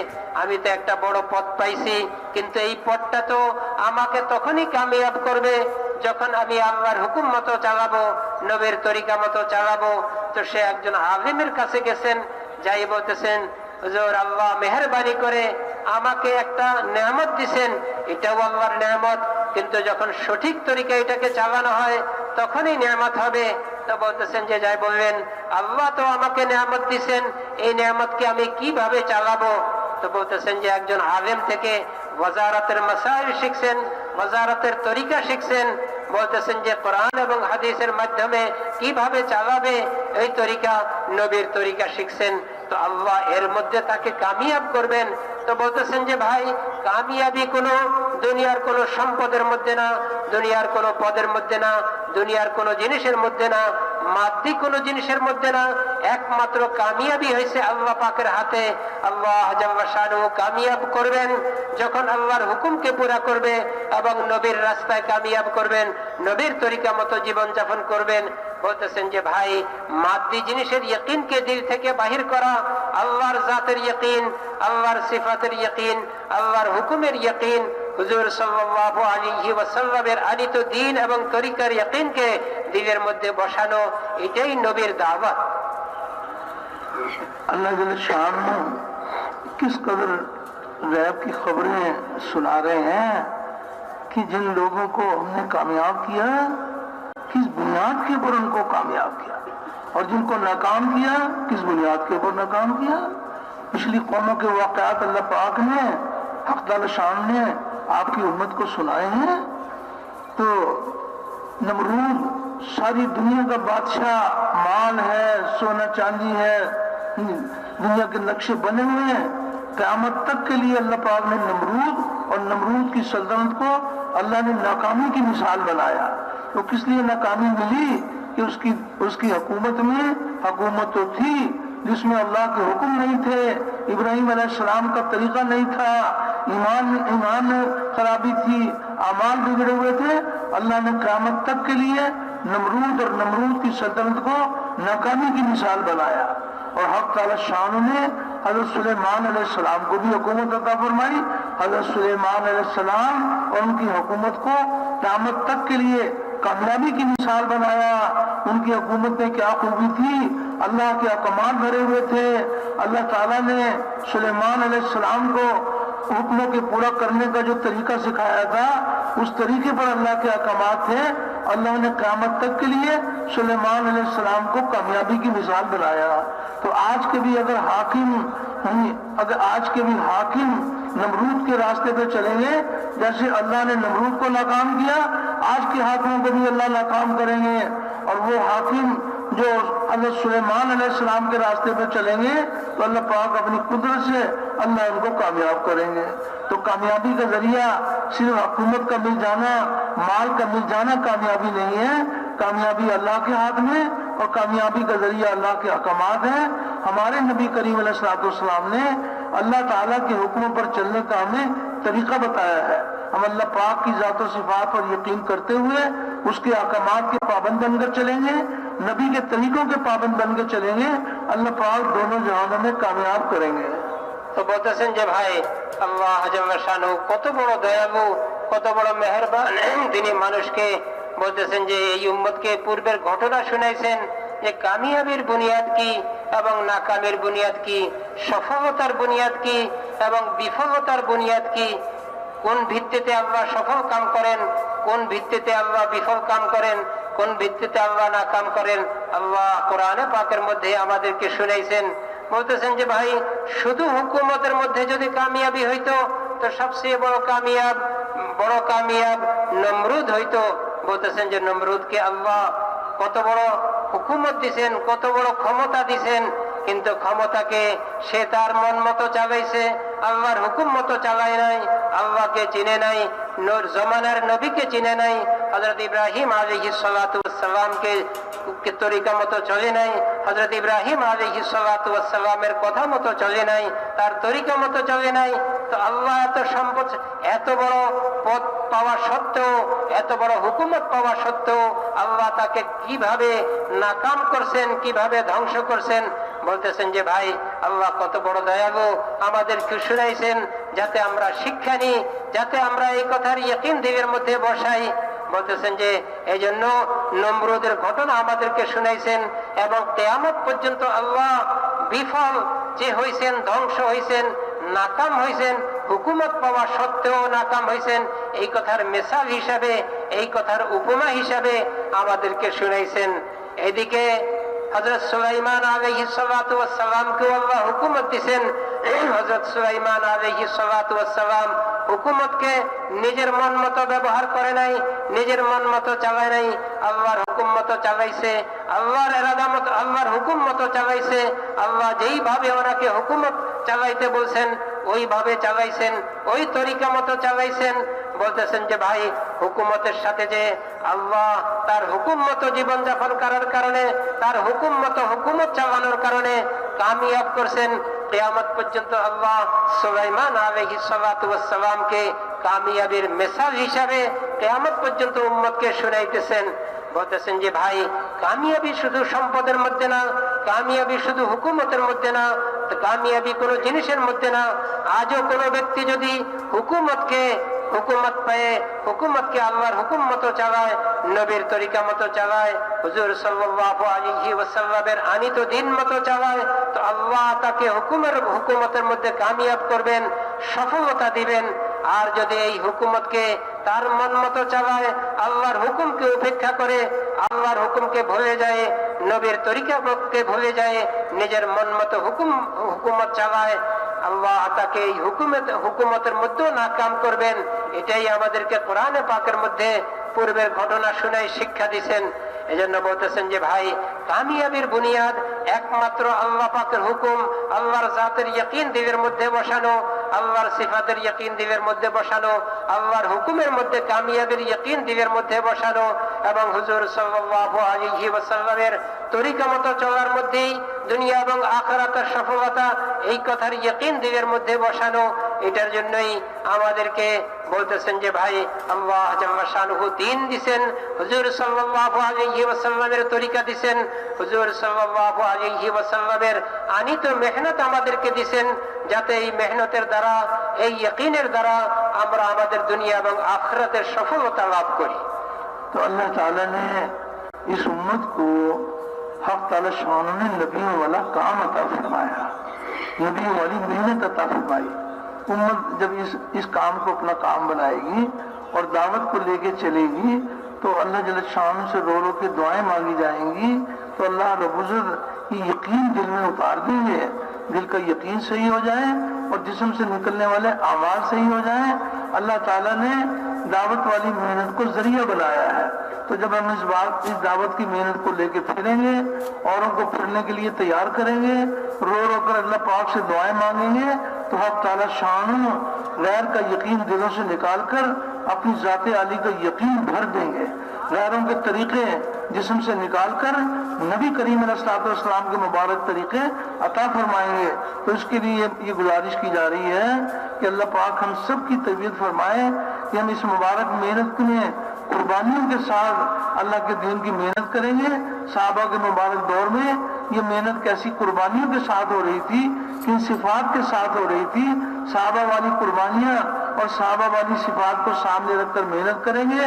আমি তো একটা বড় পদ পাইছি, কিন্তু এই পদটা তো আমাকে তখনই কামিয়াব করবে যখন আমি আল্লাহর হুকুম মতো চালাবো, নবীর তরিকা মতো চালাবো। তো সে একজন আলিমের কাছে গেছেন, যাই বলতেছেন, হুজুর আল্লাহ মেহেরবানি করে আমাকে একটা নেয়ামত দিছেন, এটাও আল্লাহর নেয়ামত, কিন্তু যখন সঠিক তরিকা এটাকে চালানো হয় তখনই নেয়ামত হবে। তো বলতেছেন যে যাই বললেন, আল্লাহ তো আমাকে নেয়ামত দিছেন, এই নেয়ামতকে আমি কিভাবে চালাবো? তো বলতেছেন যে একজন আলেম থেকে ওয়াজারাতের মাসাইল শিখছেন, ওয়াজারাতের তরিকা শিখছেন। বলতেছেন যে কোরআন এবং হাদিসের মাধ্যমে কিভাবে চালাবে এই তরিকা, নবীর তরিকা শিখছেন। তো আল্লাহ এর মধ্যে তাকে কামিয়াব করবেন। তো বলতেছেন যে ভাই, কামিয়াবি কোনো দুনিয়ার কোনো সম্পদের মধ্যে না, দুনিয়ার কোনো পদের মধ্যে না, দুনিয়ার কোনো জিনিসের মধ্যে না, মাদ্দি কোনো জিনিসের মধ্যে না। একমাত্র কামিয়াবি হয়েছে আল্লাহ পাকের হাতে। আল্লাহ জাল্লা শানুহু কামিয়াব করবেন যখন আল্লাহর হুকুমকে পুরা করবে এবং নবীর রাস্তায় কামিয়াব করবেন, নবীর তরিকা মতো জীবন যাপন করবেন। বলতেছেন যে ভাই, মাদ্দি জিনিসের ইয়াকিনকে দিল থেকে বাহির করা, আল্লাহর জাতের ইয়াকিন, আল্লাহর সিফাতের ইয়াকিন, আল্লাহর হুকুমের ইয়াকিন, হুজুর সাল্লাল্লাহু আলাইহি ওয়াসাল্লামের আনিত দ্বীন এবং তরিকার ইয়াকিনকে দিলের মধ্যে বসানো, এটাই নবীর দাওয়াত। अल्लाह जल्ल शान किस कदर गैब की खबरें सुना रहे हैं कि जिन लोगों को हमने कामयाब किया, किस बुनियाद के ऊपर उनको कामयाब किया, और जिनको नाकाम किया किस बुनियाद के ऊपर नाकाम किया। पिछली कौमों के वाक़यात अल्लाह पाक ने, हक़ ताला शान ने आपकी उम्मत को सुनाए हैं। तो नमरूद सारी दुनिया का बादशाह, माल है, सोना चांदी है, दुनिया के नक्शे बने हुए हैं। क़यामत तक के लिए अल्लाह पाक ने नमरूद और नमरूद की सल्तनत को अल्लाह ने नाकामी की मिसाल बनाया। तो किस लिए नाकामी मिली कि उसकी हुकूमत में हुकूमत तो थी जिसमें अल्लाह के हुक्म नहीं थे, इब्राहिम अलैहिस्सलाम का तरीका नहीं था, ईमान खराबी थी, अमाल बिगड़े हुए थे। अल्लाह ने क़यामत तक के लिए नमरूद और नमरूद की सल्तनत को नाकामी की मिसाल बनाया। और हक़ ताला शान ने हज़रत सुलेमान अलैहिस्सलाम को भी हुकूमत अता फरमाई। हज़रत सुलेमान अलैहिस्सलाम और उनकी हुकूमत को क़यामत तक के लिए कामयाबी की मिसाल बनाया। उनकी हुकूमत में क्या खूबी थी, अल्लाह के अहकामात भरे हुए थे। अल्लाह ताला ने सुलेमान अलैहिस्सलाम को हुक्मों के पूरा करने का जो तरीका सिखाया था उस तरीके पर अल्लाह के अहकामात थे। अल्लाह ने क़यामत तक के लिए सुलेमान अलैहिस्सलाम को कामयाबी की मिसाल बनाया। तो आज के भी अगर हाकिम नमरूद के रास्ते पे चलेंगे, जैसे अल्लाह ने नमरूद को नाकाम किया, आज के हाकिमों को भी अल्लाह नाकाम करेंगे। और वो हाकिम जो हज़रत सुलेमान अलैहिस्सलाम के रास्ते पे चलेंगे तो अल्लाह पाक अपनी कुदरत से अल्लाह उनको कामयाब करेंगे। तो कामयाबी का जरिया सिर्फ हुकूमत का मिल जाना, माल का मिल जाना कामयाबी नहीं है। कामयाबी अल्लाह के हाथ में और कामयाबी का जरिया अल्लाह के अहकामात हैं। हमारे नबी करीम अलैहिस्सलाम ने अल्लाह ताला के हुक्मों पर चलने का हमें तरीका बताया है। हम अल्लाह पाक की ज़ात और सिफात पर यकीन करते हुए उसके अहकामात के पाबंद बनकर चलेंगे, नबी के तरीकों के पाबंद बनकर चलेंगे, अल्लाह पाक दोनों जहानों में कामयाब करेंगे। तो বলতেছেন যে ভাই আল্লাহ জাল্লা শানহু কত বড় দয়ালু, কত বড় মেহেরবান, তিনি মানুষকে বলতেছেন যে এই উম্মতকে পূর্বের ঘটনা শুনাইছেন যে কামিয়াবির বুনিয়াদ কি এবং নাকামের বুনিয়াদ কি, সফলতার বুনিয়াদ কি এবং বিফলতার বুনিয়াদ কি, কোন ভিত্তিতে আল্লাহ সফল কাম করেন, কোন ভিত্তিতে আল্লাহ বিফল কাম করেন, কোন ভিত্তিতে আল্লাহ নাকাম করেন, আল্লাহ কোরআনে পাকের মধ্যে আমাদেরকে শুনাইছেন। বলতেছেন যে ভাই শুধু হুকুমতের মধ্যে যদি কামিয়াবি হইতো তো সবচেয়ে বড় কামিয়াব নমরুদ হইতো। বলতেছেন যে নমরুদকে আল্লাহ কত বড় হুকুমত দিছেন, কত বড় ক্ষমতা দিছেন, কিন্তু ক্ষমতাকে সে তার মন মতো চালাইছে, আল্লাহর হুকুম মতো চালায় নাই, আল্লাহকে চিনে নাই, জমানার নবীকে চিনে নাই, হযরত ইব্রাহিম আলাইহিস সালাতু ওয়াস সালামকে তরিকা মতো চলে নাই, হযরত ইব্রাহিম আলাইহিস সালাতু ওয়াস সালামের কথা মতো চলে নাই, তার তরিকা মতো চলে নাই। তো আল্লাহ এত সম্পদ, এত বড় পদ পাওয়া সত্ত্বেও, এত বড় হুকুমত পাওয়া সত্ত্বেও আল্লাহ তাকে কিভাবে নাকাম করছেন, কিভাবে ধ্বংস করছেন। বলতেছেন যে ভাই আল্লাহ কত বড় দয়ালু, আমাদেরকে শুনাইছেন যাতে আমরা শিক্ষা নিই, যাতে আমরা এই কথার ইয়াকিন দিলের মধ্যে বসাই। বলতেছেন যে এই জন্য নমরুদের ঘটনা আমাদেরকে শুনাইছেন এবং কিয়ামত পর্যন্ত আল্লাহ বিফল যে হইছেন, ধ্বংস হইছেন, নাকাম হইছেন, হুকুমত পাওয়া সত্ত্বেও নাকাম হইছেন, এই কথার মিসাল হিসাবে, এই কথার উপমা হিসাবে আমাদেরকে শুনাইছেন। এদিকে হযরত সুলাইমান আলাইহিস সালাতু ওয়াস সালামকে আল্লাহ হুকুমত দিবেন। হযরত সুলাইমান আলাইহিস সালাতু ওয়াস সালাম হুকুমতকে নিজের মন মতো ব্যবহার করে নাই, নিজের মন মতো চালায় নাই, আল্লাহর হুকুম মতো চালাইছে, আল্লাহর ইরাদা মতো, আল্লাহর হুকুম মতো চালাইছে। আল্লাহ যেইভাবে ওনাকে হুকুমত চালাইতে বলছেন ওইভাবে চালাইছেন, ওই তরিকা মতো চালাইছেন। বলতেছেন যে ভাই হুকুমতের সাথে যে আল্লাহ তার হুকুম মতো জীবনযাপন করার কারণে, তার হুকুম মতো হুকুমত চালানোর কারণে কামিয়াব করছেন। কিয়ামত পর্যন্ত আল্লাহ সুলাইমান আলাইহিস সালাতু ওয়াস সালামকে কামিয়াবির মিসাল হিসাবে কিয়ামত পর্যন্ত উম্মতকে শুনাইতেছেন। বলতেছেন যে ভাই কামিয়াবি শুধু সম্পদের মধ্যে না, কামিয়াবি শুধু হুকুমতের মধ্যে না, কামিয়াবি কোনো জিনিসের মধ্যে না। আজও কোনো ব্যক্তি যদি হুকুমত পায়, হুকুমতকে আল্লাহর হুকুম মতো চালায়, নবীর তরিকা মতো চালায়, হুজুর সাল্লাল্লাহু আলাইহি ওয়াসাল্লামের আনিত দিন মতো চালায়, তো আল্লাহ তাকে হুকুমতের মধ্যে কামিয়াব করবেন, সফলতা দিবেন। আর যদি এই হুকুমতকে তার মন মতো চালায়, আল্লাহর হুকুমকে উপেক্ষা করে, আল্লাহর হুকুমকে ভুলে যায়, নবীর তরিকাকে ভুলে যায়, নিজের মন মতো হুকুমত চালায়, আল্লাহ তাকে এই হুকুমতের মধ্যেও নাকাম করবেন। এটাই আমাদেরকে কোরআনে পাকের মধ্যে পূর্বের ঘটনা শুনাই শিক্ষা দিচ্ছেন। এজন্য বলতেছেন যে ভাই কামিয়াবির বুনিয়াদ একমাত্র আল্লাহ পাকের হুকুম, আল্লাহর জাতের ইয়াকিন দিলের মধ্যে বসানো, আল্লাহর সিফাতের ইয়াকিন দিলের মধ্যে বসানো, আল্লাহর হুকুমের মধ্যে কামিয়াবির ইয়াকিন দিলের মধ্যে বসানো এবং হুজুর সাল্লাল্লাহু আলাইহি ওয়াসাল্লামের তরিকা মতো চলার মধ্যেই দুনিয়া এবং আখিরাতের সফলতা, এই কথার ইয়াকিন দিলের মধ্যে বসানো। এটার জন্যই আমাদেরকে বলতেছেন যে ভাই আল্লাহ জাল্লা শানুহু দ্বীন দিবেন, হুজুর সাল্লাল্লাহু আলাইহি ওয়াসাল্লামের তরিকা দিবেন, হুজুর সাল্লাল্লাহু আলাইহি ওয়াসাল্লামের আনিত মেহনত আমাদেরকে দিবেন, যাতে এই মেহনতের দ্বারা, এই ইয়াকিনের দ্বারা আমরা আমাদের দুনিয়া এবং আখিরাতের সফলতা লাভ করি। तो अल्लाह ताला ने इस उम्मत को हक ताला शान ने नबियों वाला काम अता फरमाया, नबियों वाली मेहनत अता फरमाई। उम्मत जब इस काम को अपना काम बनाएगी और दावत को लेके चलेगी तो अल्लाह जल्ल शान से रो रो के दुआएं मांगी जाएंगी, तो अल्लाह रब्बुल ये यकीन दिल में उतार देंगे, दिल का यकीन सही हो जाए और जिस्म से निकलने वाले आवाज सही हो जाए। अल्लाह ताला ने दावत वाली मेहनत को जरिया बनाया है, तो जब हम इस दावत की मेहनत को लेके फिरेंगे, औरों को फिरने के लिए तैयार करेंगे, रो रो कर अल्लाह पाक से दुआएं मांगेंगे, तो हक ताला शान गैर का यकीन दिलों से निकाल कर अपनी जाते आली का यकीन भर देंगे। गैरों के तरीके जिस्म से निकालकर नबी करीम अलैहिस्सलाम के मुबारक तरीके अता फरमाएंगे। तो इसके लिए ये गुजारिश की जा रही है कि अल्लाह पाक हम सब की तबीयत फरमाए कि हम इस मुबारक मेहनत में कुर्बानियों के साथ अल्लाह के दीन की मेहनत करेंगे। साहबा के मुबारक दौर में ये मेहनत कैसी कुर्बानियों के साथ हो रही थी, किन सिफात के साथ हो रही थी। साहबा वाली कुर्बानियां और साहबा वाली सिफात को सामने रखकर मेहनत करेंगे,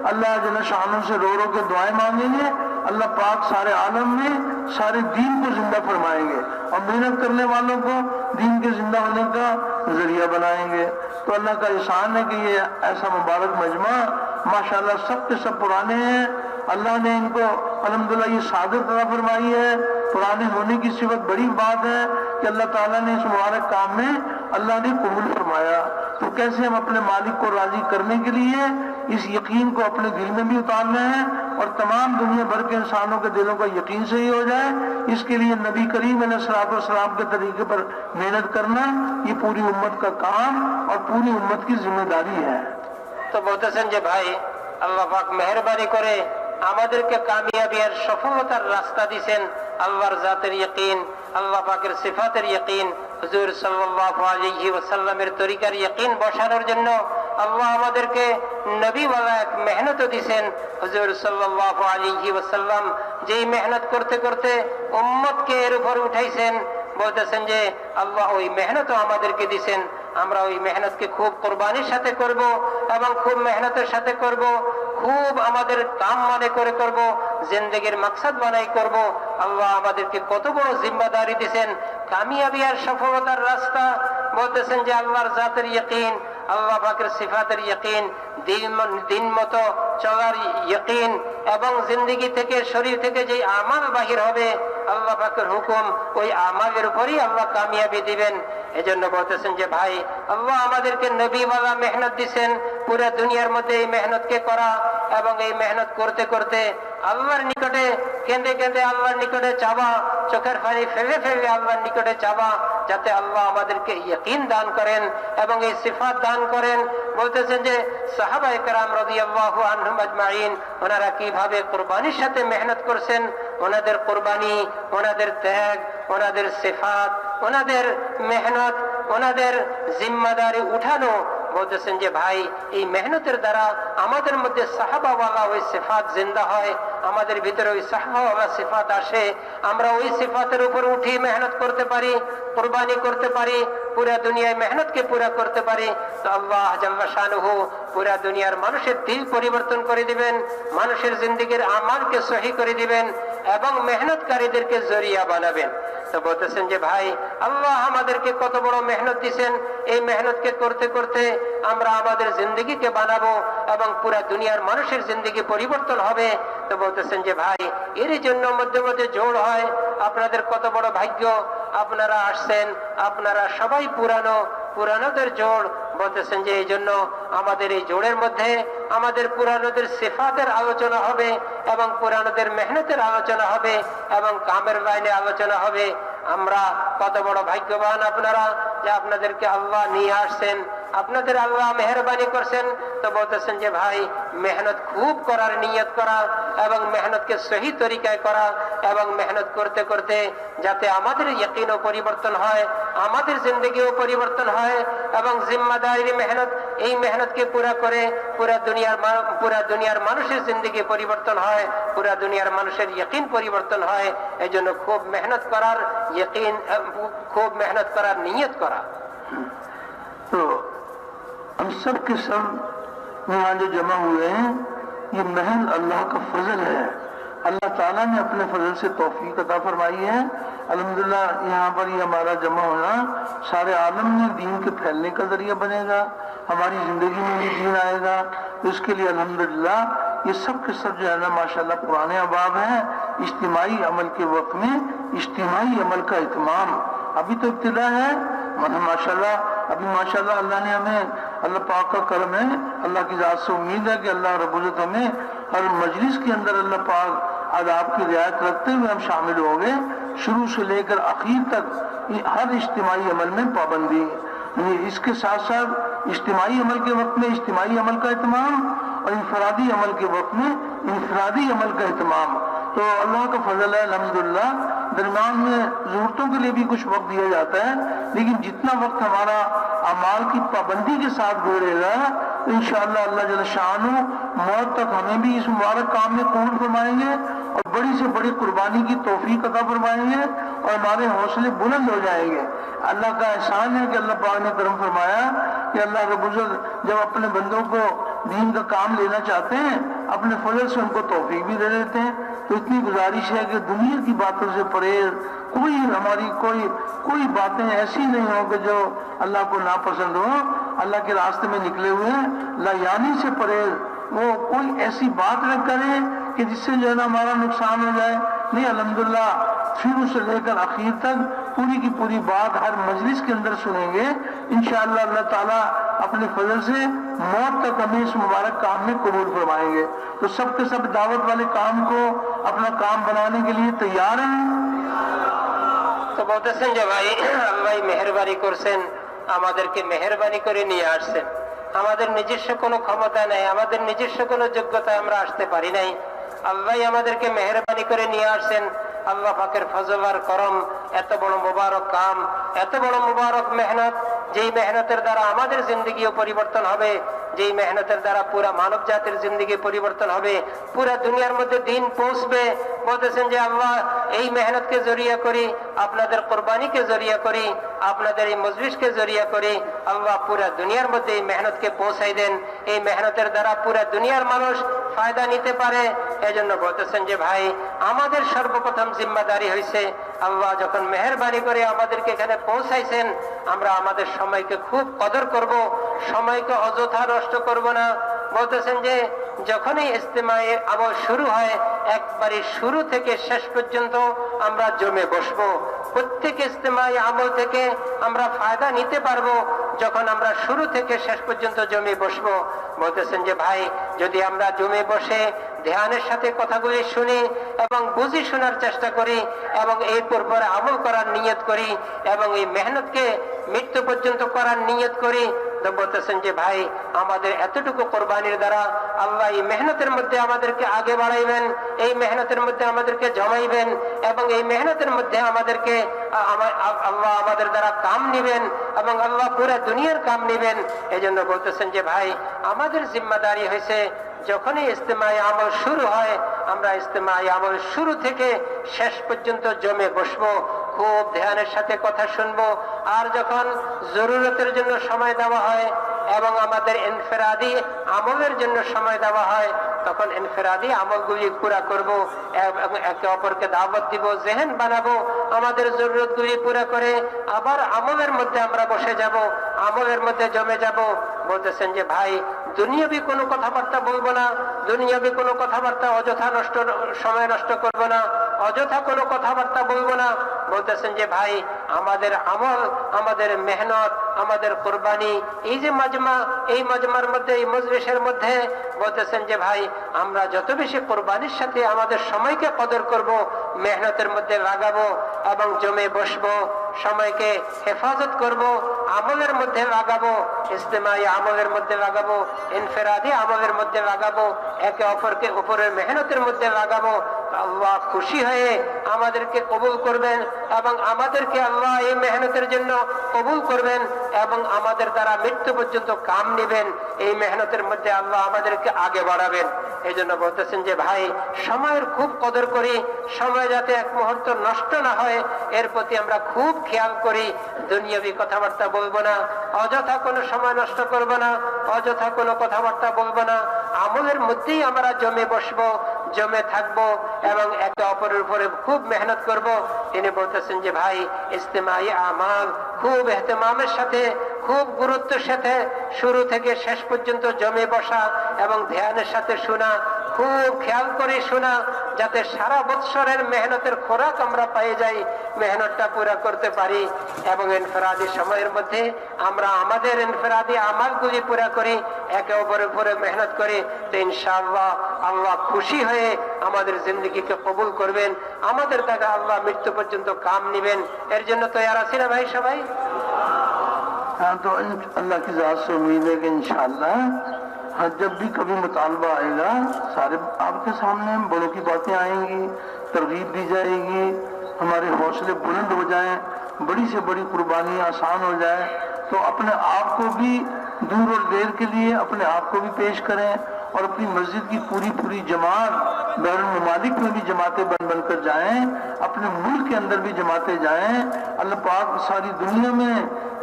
अल्लाह जल्ल शान से रो रो के दुआएं मांगेंगे, अल्लाह पाक सारे आलम में सारे दीन को जिंदा फरमाएंगे और मेहनत करने वालों को दीन के जिंदा होने का जरिया बनाएंगे। तो अल्लाह का एहसान है कि ये ऐसा मुबारक मजमा माशाअल्लाह सब के सब पुराने हैं। अल्लाह ने इनको अल्हम्दुलिल्लाह ये सादत अता फरमाई है। पुराने होने की सिफत बड़ी बात है कि अल्लाह ताला ने इस मुबारक काम में अल्लाह ने कबूल फरमाया। तो कैसे हम अपने मालिक को राजी करने के लिए इस यकीन को अपने दिल में भी उतारना है और तमाम दुनिया भर के इंसानों के दिलों का यकीन सही हो जाए, इसके लिए नबी करीम अलैहिस्सलाम के तरीके पर मेहनत करना ये पूरी उम्मत का काम और पूरी उम्मत की जिम्मेदारी है। तो বলতেছেন যে ভাই আল্লাহ পাক মেহেরবানি করে আমাদেরকে কামিয়াবি আর সফলতার রাস্তা দিবেন আল্লাহর জাতের ইয়াকিন, আল্লাহ পাকের সিফাতের ইয়াকিন, হুজুর সাল্লাল্লাহু আলাইহি ওয়াসাল্লামের তরিকার ইয়াকিন বসানোর জন্য আল্লাহ আমাদেরকে নবীওয়ালা এক মেহনত দিবেন। হুজুর সাল্লাল্লাহু আলাইহি ওয়াসাল্লাম যেই মেহনত করতে করতে উম্মতকে এর উপর উঠাইছেন, বলতেছেন যে আল্লাহ ওই মেহনতও আমাদেরকে দিবেন। আমরা ওই মেহনতকে খুব কোরবানির সাথে করব এবং খুব মেহনতের সাথে করব, খুব আমাদের কাম মানে করে করব, জিন্দেগির মাকসাদ বানাই করব। আল্লাহ আমাদেরকে কত বড় জিম্মাদারি দিয়েছেন, কামিয়াবি আর সফলতার রাস্তা। বলতেছেন যে আল্লাহর জাতের ইয়াকিন, আল্লাহ পাকের সিফাতের ইয়াকিন, দিন মতো চলার ইয়াকিন এবং জিন্দেগি থেকে শরীর থেকে যে আমাল বাহির হবে আল্লাহ পাকের হুকুম, ওই আমালের উপরই আল্লাহ কামিয়াবি দিবেন। এজন্য বলতেছেন যে ভাই আল্লাহ আমাদেরকে নবীওয়ালা মেহনত দিছেন, পুরো দুনিয়ার মধ্যে এই মেহনতকে করা এবং এই মেহনত করতে করতে আল্লাহর নিকটে কেঁদে কেঁদে আল্লাহর নিকটে চাওয়া, চোখের পানি ফেলে ফেলে আল্লাহর নিকটে চাওয়া, যাতে আল্লাহ আমাদেরকে ইয়াকিন দান করেন এবং এই সিফাত দান করেন। বলতেছেন যে সাহাবায়ে কেরাম রাদিয়াল্লাহু আনহুম আজমাইন ওনারা কিভাবে কুরবানির সাথে মেহনত করছেন, ওনাদের কুরবানি, ওনাদের ত্যাগ, ওনাদের সিফাত, ওনাদের মেহনত, ওনাদের জিম্মাদারি উঠানো। বলতেছেন যে ভাই এই মেহনতের দ্বারা আমাদের মধ্যে সাহাবাওয়ালা ওই সিফাত জিন্দা হয়, আমাদের ভিতরে ওই সাহাবাওয়ালা সিফাত আসে, আমরা ওই সিফাতের উপর উঠি মেহনত করতে পারি, কুরবানি করতে পারি, পুরা দুনিয়ায় মেহনতকে পুরা করতে পারি। তো আল্লাহ জাল্লা শানুহু পুরা দুনিয়ার মানুষের দিল পরিবর্তন করে দিবেন, মানুষের জিন্দেগির আমালকে সহি করে দিবেন এবং মেহনতকারীদেরকে জরিয়া বানাবেন। তো বলতেছেন যে ভাই আল্লাহ আমাদেরকে কত বড় মেহনত দিয়েছেন, এই মেহনতকে করতে করতে আমরা আমাদের জিন্দগিকে বানাবো এবং পুরা দুনিয়ার মানুষের জিন্দগি পরিবর্তন হবে। তো বলতেছেন যে ভাই এর জন্য মধ্যে মধ্যে জোর হয়। আপনাদের কত বড় ভাগ্য, আপনারা আসছেন, আপনারা সবাই পুরানোদের জোর। বলতেছেন যে এই জন্য আমাদের এই জোড়ের মধ্যে আমাদের পুরানোদের সিফাতের আলোচনা হবে এবং পুরানোদের মেহনতের আলোচনা হবে এবং কামের লাইনে আলোচনা হবে। আমরা কত বড় ভাগ্যবান আপনারা যে আপনাদেরকে আল্লাহ নিয়ে আসছেন, আপনাদের আল্লাহ মেহরবানি করছেন। তো বলতেছেন যে ভাই মেহনত খুব করার নিয়ত করা এবং মেহনতকে সহি তরিকায় করা এবং মেহনত করতে করতে যাতে আমাদের ইয়াকিনও পরিবর্তন হয়, আমাদের জিন্দগিও পরিবর্তন হয় এবং জিম্মাদারি মেহনত, এই মেহনতকে পুরা করে পুরা দুনিয়ার মানুষের জিন্দগি পরিবর্তন হয়, পুরা দুনিয়ার মানুষের ইয়াকিন পরিবর্তন হয়। এই জন্য খুব মেহনত করার यकीन, खूब मेहनत करा, नियत करा। तो हम सब के सब यहाँ जो जमा हुए हैं, ये महज अल्लाह का फजल है। अल्लाह ताला ने अपने फजल से तौफीक अता फरमाई है। अल्हम्दुलिल्लाह यहाँ पर ये हमारा जमा होना सारे आलम में दीन के फैलने का जरिया बनेगा, हमारी जिंदगी में भी दीन आएगा। तो इसके लिए अल्हम्दुलिल्लाह ये सब के सब जो है ना माशाल्लाह पुराने अहबाब हैं। इज्तिमाई अमल के वक्त में इज्तिमाई अमल का इत्माम, अभी तो इब्तिदा है माशाल्लाह, अभी माशाल्लाह अल्लाह ने हमें, अल्लाह पाक का करम है, अल्लाह की जात से उम्मीद है कि अल्लाह रब्बुल इज्जत हमें हर मजलिस के अंदर अल्लाह पाक आदाब की रियायत रखते हुए हम शामिल होंगे। शुरू से लेकर आखिर तक हर इज्तिमाई अमल में पाबंदी, इसके साथ साथ इज्तिमाई अमल के वक्त में इज्तिमाई अमल का इत्माम और इनफरादी अमल के वक्त में इनफरादी अमल का इत्माम। तो अल्लाह का फजल है अल्हम्दुलिल्लाह, दरमियान में जरूरतों के लिए भी कुछ वक्त दिया जाता है, लेकिन जितना वक्त हमारा अमाल की पाबंदी के साथ गुजरेगा तो इंशाअल्लाह अल्लाह जल्ल शाअनु मौत तक हमें भी इस मुबारक काम में कबूल फरमाएंगे और बड़ी से बड़ी कुर्बानी की तौफीक अता फरमाएंगे और हमारे हौसले बुलंद हो जाएंगे। अल्लाह का एहसान है कि अल्लाह पाक ने करम फरमाया कि अल्लाह रब्बुल इज्जत जब अपने बंदों को दीन का काम लेना चाहते हैं अपने फजल से उनको तौफीक भी दे देते हैं। तो इतनी गुजारिश है कि दुनिया की बातों से परहेज, कोई हमारी कोई बातें ऐसी नहीं हो कि जो अल्लाह को नापसंद हो। अल्लाह के रास्ते में निकले हुए लायानी से परहेज, वो कोई ऐसी बात न करें कि जिससे जो है ना हमारा नुकसान हो जाए। नहीं, अल्हम्दुलिल्लाह शुरू से लेकर आखिर तक पूरी की पूरी बात हर मजलिस के अंदर सुनेंगे इंशाअल्लाह। अल्लाह ताला अपने फजल से मौत तक हमें इस मुबारक काम में कबूल फरमाएंगे। तो सब के सब दावत वाले काम को अपना काम बनाने के लिए तैयार हैं। তো বলতেছেন যে ভাই আল্লাহ মেহেরবানি করছেন, আমাদেরকে মেহেরবানি করে নিয়ে আসছেন। আমাদের নিজস্ব কোনো ক্ষমতা নাই, আমাদের নিজস্ব কোনো যোগ্যতা আমরা আসতে পারি নাই। আল্লাহ আমাদেরকে মেহেরবানি করে নিয়ে আসছেন। আল্লাহ পাকের ফজল আর করম, এত বড় মুবারক কাম, এত বড় মুবারক মেহনত, যেই মেহনতের দ্বারা আমাদের জিন্দেগিও পরিবর্তন হবে, যেই মেহনতের দ্বারা পুরা মানব জাতির জিন্দেগি পরিবর্তন হবে, পুরা দুনিয়ার মধ্যে দিন পৌঁছবে। বলতেছেন যে আল্লাহ এই মেহনতকে জরিয়া করি, আপনাদের কোরবানিকে জরিয়া করি, আপনাদের এই মজলিসকে জরিয়া করি, আল্লাহ পুরা দুনিয়ার মধ্যে এই মেহনতকে পৌঁছাই দেন। এই মেহনতের দ্বারা পুরা দুনিয়ার মানুষ ফায়দা নিতে পারে। এজন্য বলতেছেন যে ভাই আমাদের সর্বপ্রথম জিম্মাদারি হয়েছে, আল্লাহ যখন মেহেরবানি করে আমাদেরকে এখানে পৌঁছাইছেন, আমরা আমাদের সময়কে খুব কদর করব, সময়কে অযথা নষ্ট করব না। বলতেছেন যে যখনই ইজতিমায়ে আমল শুরু হয় একবারে শুরু থেকে শেষ পর্যন্ত আমরা জমে বসবো। প্রত্যেক ইজতিমায়ে আমল থেকে আমরা ফায়দা নিতে পারবো যখন আমরা শুরু থেকে শেষ পর্যন্ত জমে বসবো। বলতেছেন যে ভাই যদি আমরা জমে বসে ধ্যানের সাথে কথাগুলি শুনি এবং বুঝি শোনার চেষ্টা করি এবং এই পরে আমল করার নিয়ত করি এবং এই মেহনতকে মৃত্যু পর্যন্ত করার নিয়ত করি, তো বলতেছেন যে ভাই আমাদের এতটুকু কোরবানির দ্বারা আল্লাহ এই মেহনতের মধ্যে আমাদেরকে আগে বাড়াইবেন, এই মেহনতের মধ্যে আমাদেরকে জমাইবেন এবং এই মেহনতের মধ্যে আমাদেরকে আল্লাহ আমাদের দ্বারা কাম নিবেন এবং আল্লাহ পুরা দুনিয়ার কাম নিবেন। এই জন্য বলতেছেন যে ভাই আমাদের জিম্মাদারি হয়েছে যখনই ইজতিমায়ে আমল শুরু হয় আমরা ইজতিমায়ে আমল শুরু থেকে শেষ পর্যন্ত জমে বসবো, খুব ধ্যানের সাথে কথা শুনবো। আর যখন জরুরতের জন্য সময় দেওয়া হয় এবং আমাদের ইনফিরাদি আমলের জন্য সময় দেওয়া হয় তখন ইনফিরাদি আমলগুলি পুরা করব এবং একে অপরকে দাওয়াত দিব, জেহেন বানাবো, আমাদের জরুরতগুলি পুরা করে আবার আমলের মধ্যে আমরা বসে যাব, আমলের মধ্যে জমে যাব। বলতেছেন যে ভাই দুনিয়াবি কোনো কথাবার্তা বলবো না, দুনিয়াবি কোনো কথাবার্তা অযথা সময় নষ্ট করবো না, অযথা কোনো কথাবার্তা বলবো না। বলতেছেন যে ভাই আমাদের আমল, আমাদের মেহনত, আমাদের কোরবানি, এই যে মাজমা, এই মাজমার মধ্যে, এই মজলিসের মধ্যে বলতেছেন যে ভাই আমরা যত বেশি কোরবানির সাথে আমাদের সময়কে কদর করব, মেহনতের মধ্যে লাগাবো এবং জমে বসবো, সময়কে হেফাজত করব, আমলের মধ্যে লাগাবো, ইজতিমাই আমলের মধ্যে লাগাবো, ইনফিরাদি আমলের মধ্যে লাগাবো, একে অপরকে উপরের মেহনতের মধ্যে লাগাবো। আল্লাহ খুশি হয়ে আমাদেরকে কবুল করবেন এবং আমাদেরকে আল্লাহ এই মেহনতের জন্য কবুল করবেন এবং আমাদের দ্বারা মৃত্যু পর্যন্ত কাম নেবেন। এই মেহনতের মধ্যে আল্লাহ আমাদেরকে আগে বাড়াবেন। এই জন্য বলতেছেন যে ভাই সময়ের খুব কদর করি, সময় যাতে এক মুহূর্ত নষ্ট না হয় এর প্রতি আমরা খুব খেয়াল করি। দুনিয়াবি কথাবার্তা বলবো না, অযথা কোনো সময় নষ্ট করব না, অযথা কোনো কথাবার্তা বলবো না। আমলের মধ্যেই আমরা জমে বসবো, জমে থাকবো এবং একে অপরের উপরে খুব মেহনত করব। তিনি বলতেছেন যে ভাই ইস্তেমাই আমাল খুব এহতেমামের সাথে, খুব গুরুত্বের সাথে শুরু থেকে শেষ পর্যন্ত জমে বসা এবং ধ্যানের সাথে শোনা, খুব খেয়াল করে শোনা, যাতে সারা বৎসরের মেহনতের খোরাক আমরা পেয়ে যাই, মেহনতটা পুরা করতে পারি এবং ইনফিরাদি সময়ের মধ্যে আমরা আমাদের ইনফিরাদি আমালগুলি পুরা করি, একে অপরের উপরে মেহনত করি। তো ইনশাআল্লাহ আল্লাহ খুশি হয়ে আমাদের জিন্দগিকে কবুল করবেন, আমাদের দ্বারা আল্লাহ মৃত্যু পর্যন্ত কাম নিবেন। এর জন্য তৈয়ার আছি না ভাই সবাই? हाँ, तो अल्लाह की ज़ात से उम्मीद है कि इंशाअल्लाह जब भी कभी मुतालबा आएगा सारे आपके सामने बड़ों की बातें आएंगी, तरगीब दी जाएगी, हमारे हौसले बुलंद हो जाएं, बड़ी से बड़ी कुर्बानी आसान हो जाए। तो अपने आप को भी दूर और देर के लिए अपने आप को भी पेश करें और अपनी मस्जिद की पूरी पूरी जमात, बैरुल ममालिक में भी जमातें बन बन कर जाएं, अपने मुल्क के अंदर भी जमातें जाएं। अल्लाह पाक सारी दुनिया में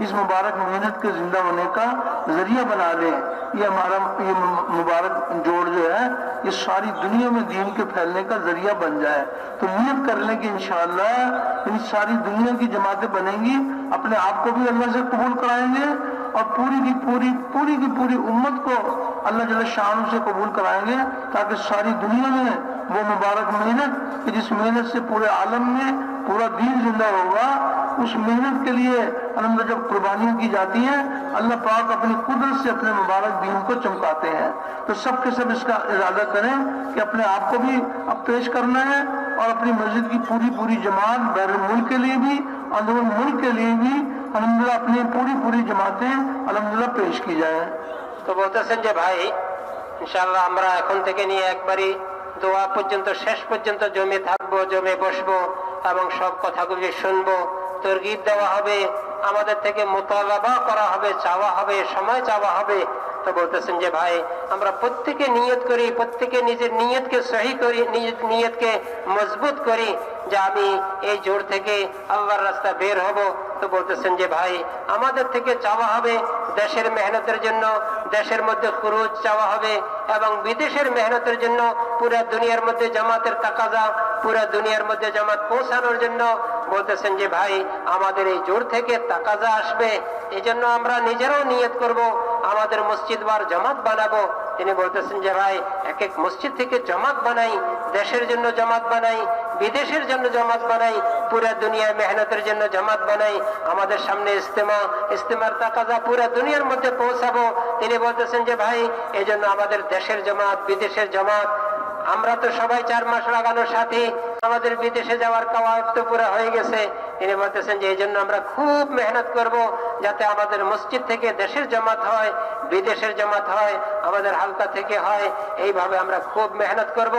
इस मुबारक मेहनत के जिंदा होने का जरिया बना ले। ये हमारा ये मुबारक जोड़ जो है ये सारी दुनिया में दीन के फैलने का जरिया बन जाए। तो नियत कर लें कि इंशाअल्लाह इन सारी दुनिया की जमातें बनेंगी, अपने आप को भी अल्लाह से कबूल कराएंगे और पूरी की पूरी उम्मत को अल्लाह जल्ल शान से कबूल कराएंगे, ताकि सारी दुनिया में वो मुबारक मेहनत कि जिस मेहनत से पूरे आलम में पूरा दीन जिंदा होगा, उस मेहनत के लिए अल्हम्दुलिल्लाह जब कुर्बानियां की जाती हैं अल्लाह पाक अपनी कुदरत से अपने मुबारक दीन को चमकाते हैं। तो सब के सब इसका इरादा करें कि अपने आप को भी अब पेश करना है और अपनी मस्जिद की पूरी जमात बैरुल मुल्क के लिए भी, अंदरूनी मुल्क के लिए भी अल्हम्दुलिल्लाह अपनी पूरी जमातें अल्हम्दुलिल्लाह पेश की जाए। তো বলতেছেন যে ভাই ইনশাআল্লাহ আমরা এখন থেকে নিয়ে একবারই দোয়া পর্যন্ত শেষ পর্যন্ত জমে থাকবো, জমে বসবো এবং সব কথাগুলি শুনবো, তরগিব দেওয়া হবে, আমাদের থেকে মুতালাবা করা হবে, চাওয়া হবে, সময় চাওয়া হবে। তো বলতেছেন যে ভাই আমরা প্রত্যেকে নিয়ত করি, প্রত্যেকে নিজের নিয়তকে সহি করি, নিজের নিয়তকে মজবুত করি যে আমি এই জোর থেকে আল্লাহর রাস্তা বের হব। তো বলতেছেন যে ভাই আমাদের থেকে চাওয়া হবে দেশের মেহনতের জন্য, দেশের মধ্যে খরচ চাওয়া হবে এবং বিদেশের মেহনতের জন্য পুরা দুনিয়ার মধ্যে জামাতের তাকাজা, পুরা দুনিয়ার মধ্যে জামাত পৌঁছানোর জন্য। বলতেছেন যে ভাই আমাদের এই জোর থেকে তাকাজা আসবে, এই জন্য আমরা নিজেরাও নিয়ত করব আমাদের মসজিদ বার জামাত বানাবো। তিনি বলতেছেন যে ভাই এক এক মসজিদ থেকে জামাত বানাই, দেশের জন্য জামাত বানাই, বিদেশের জন্য জামাত বানাই, পুরা দুনিয়ার মেহনতের জন্য জামাত বানাই। আমাদের সামনে ইস্তেমার তাকাজা পুরা দুনিয়ার মধ্যে পৌঁছাবো। তিনি বলতেছেন যে ভাই এই জন্য আমাদের দেশের জামাত, বিদেশের জামাত, আমরা তো সবাই 4 মাস লাগানোর সাথে আমাদের বিদেশে যাওয়ার কাওয়ায়দ তো পুরা হয়ে গেছে। তিনি বলতেছেন যে এই জন্য আমরা খুব মেহনত করব যাতে আমাদের মসজিদ থেকে দেশের জামাত হয়, বিদেশের জামাত হয়, আমাদের হালকা থেকে হয়। এইভাবে আমরা খুব মেহনত করব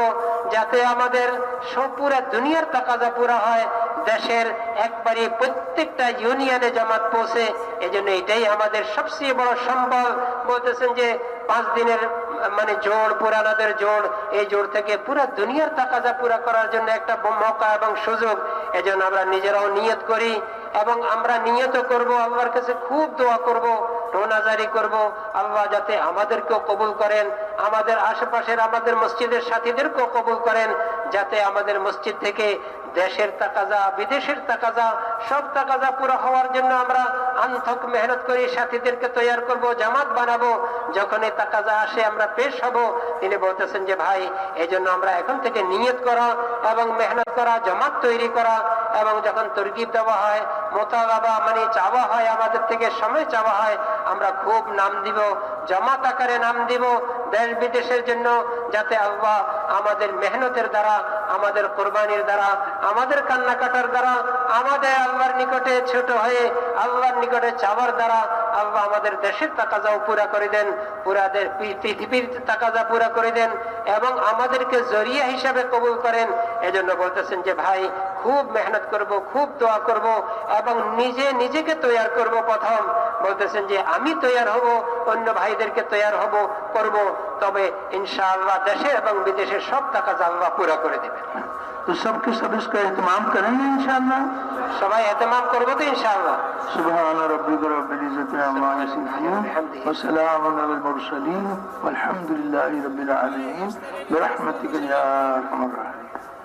যাতে আমাদের সব পুরা দুনিয়ার তাকাজা পুরা হয়, দেশের একবারে প্রত্যেকটা ইউনিয়নে জামাত পৌঁছে। এই জন্য এটাই আমাদের সবচেয়ে বড় সম্বল। বলতেছেন যে 5 দিনের মানে জোর, পুরানাদের জোর, এই জোর থেকে পুরা দুনিয়ার তাকাজা পুরা করার জন্য একটা মৌকা এবং সুযোগ। এজন্য আমরা নিজেরাও নিয়ত করি এবং আমরা নিয়ত করব, আল্লাহর কাছে খুব দোয়া করব, রোনাজারি করব, আল্লাহ যাতে আমাদেরকেও কবুল করেন, আমাদের আশেপাশের আমাদের মসজিদের সাথীদেরকেও কবুল করেন, যাতে আমাদের মসজিদ থেকে দেশের তাকাজা, বিদেশের তাকাজা, সব তাকাজা পুরো হওয়ার জন্য আমরা আন্তক মেহনত করি, সাথীদেরকে তৈরি করব, জামাত বানাবো। যখন এই তাকাজা আসে আমরা পেশ হব। তিনি বলতেছেন যে ভাই এই জন্য আমরা এখন থেকে নিয়ত করা এবং মেহনত করা, জামাত তৈরি করা এবং যখন তরগিব দেওয়া হয়, মোতালাবা মানে চাওয়া হয়, আমাদের থেকে সময় চাওয়া হয়, আমরা খুব নাম দিব, জামাত আকারে নাম দিব দেশ বিদেশের জন্য, যাতে আল্লাহ আমাদের মেহনতের দ্বারা, আমাদের কোরবানির দ্বারা, আমাদের কান্নাকাটার দ্বারা, আমাদের আল্লাহর নিকটে ছোট হয়ে আল্লাহর নিকটে চাওয়ার দ্বারা আল্লাহ আমাদের দেশের তাকাজাও পুরা করে দেন, পুরা পৃথিবীর তাকাজা পুরা করে দেন এবং আমাদেরকে জরিয়া হিসাবে কবুল করেন। এজন্য বলতেছেন যে ভাই খুব মেহনত করব, খুব দোয়া করব এবং নিজেকে তৈয়ার করব। প্রথম বলতেছেন যে আমি তৈয়ার হব, অন্য ভাইদেরকে তৈয়ার করব, তবে ইনশাআল্লাহ দেশে এবং বিদেশের সব কাজ আল্লাহ পুরা করে দেবেন। तो सबके सब इसका एहतमाम करेंगे इंशाअल्लाह। সবাই এহতেমাম করবো তো ইনশাআল্লাহ। सुबहान रब्बिका रब्बिल इज्जति अम्मा यसिफून व सलामुन अलल मुरसलीन वल्हम्दुलिल्लाहि रब्बिल आलमीन बिरहमतिका या अरहमर राहिमीन।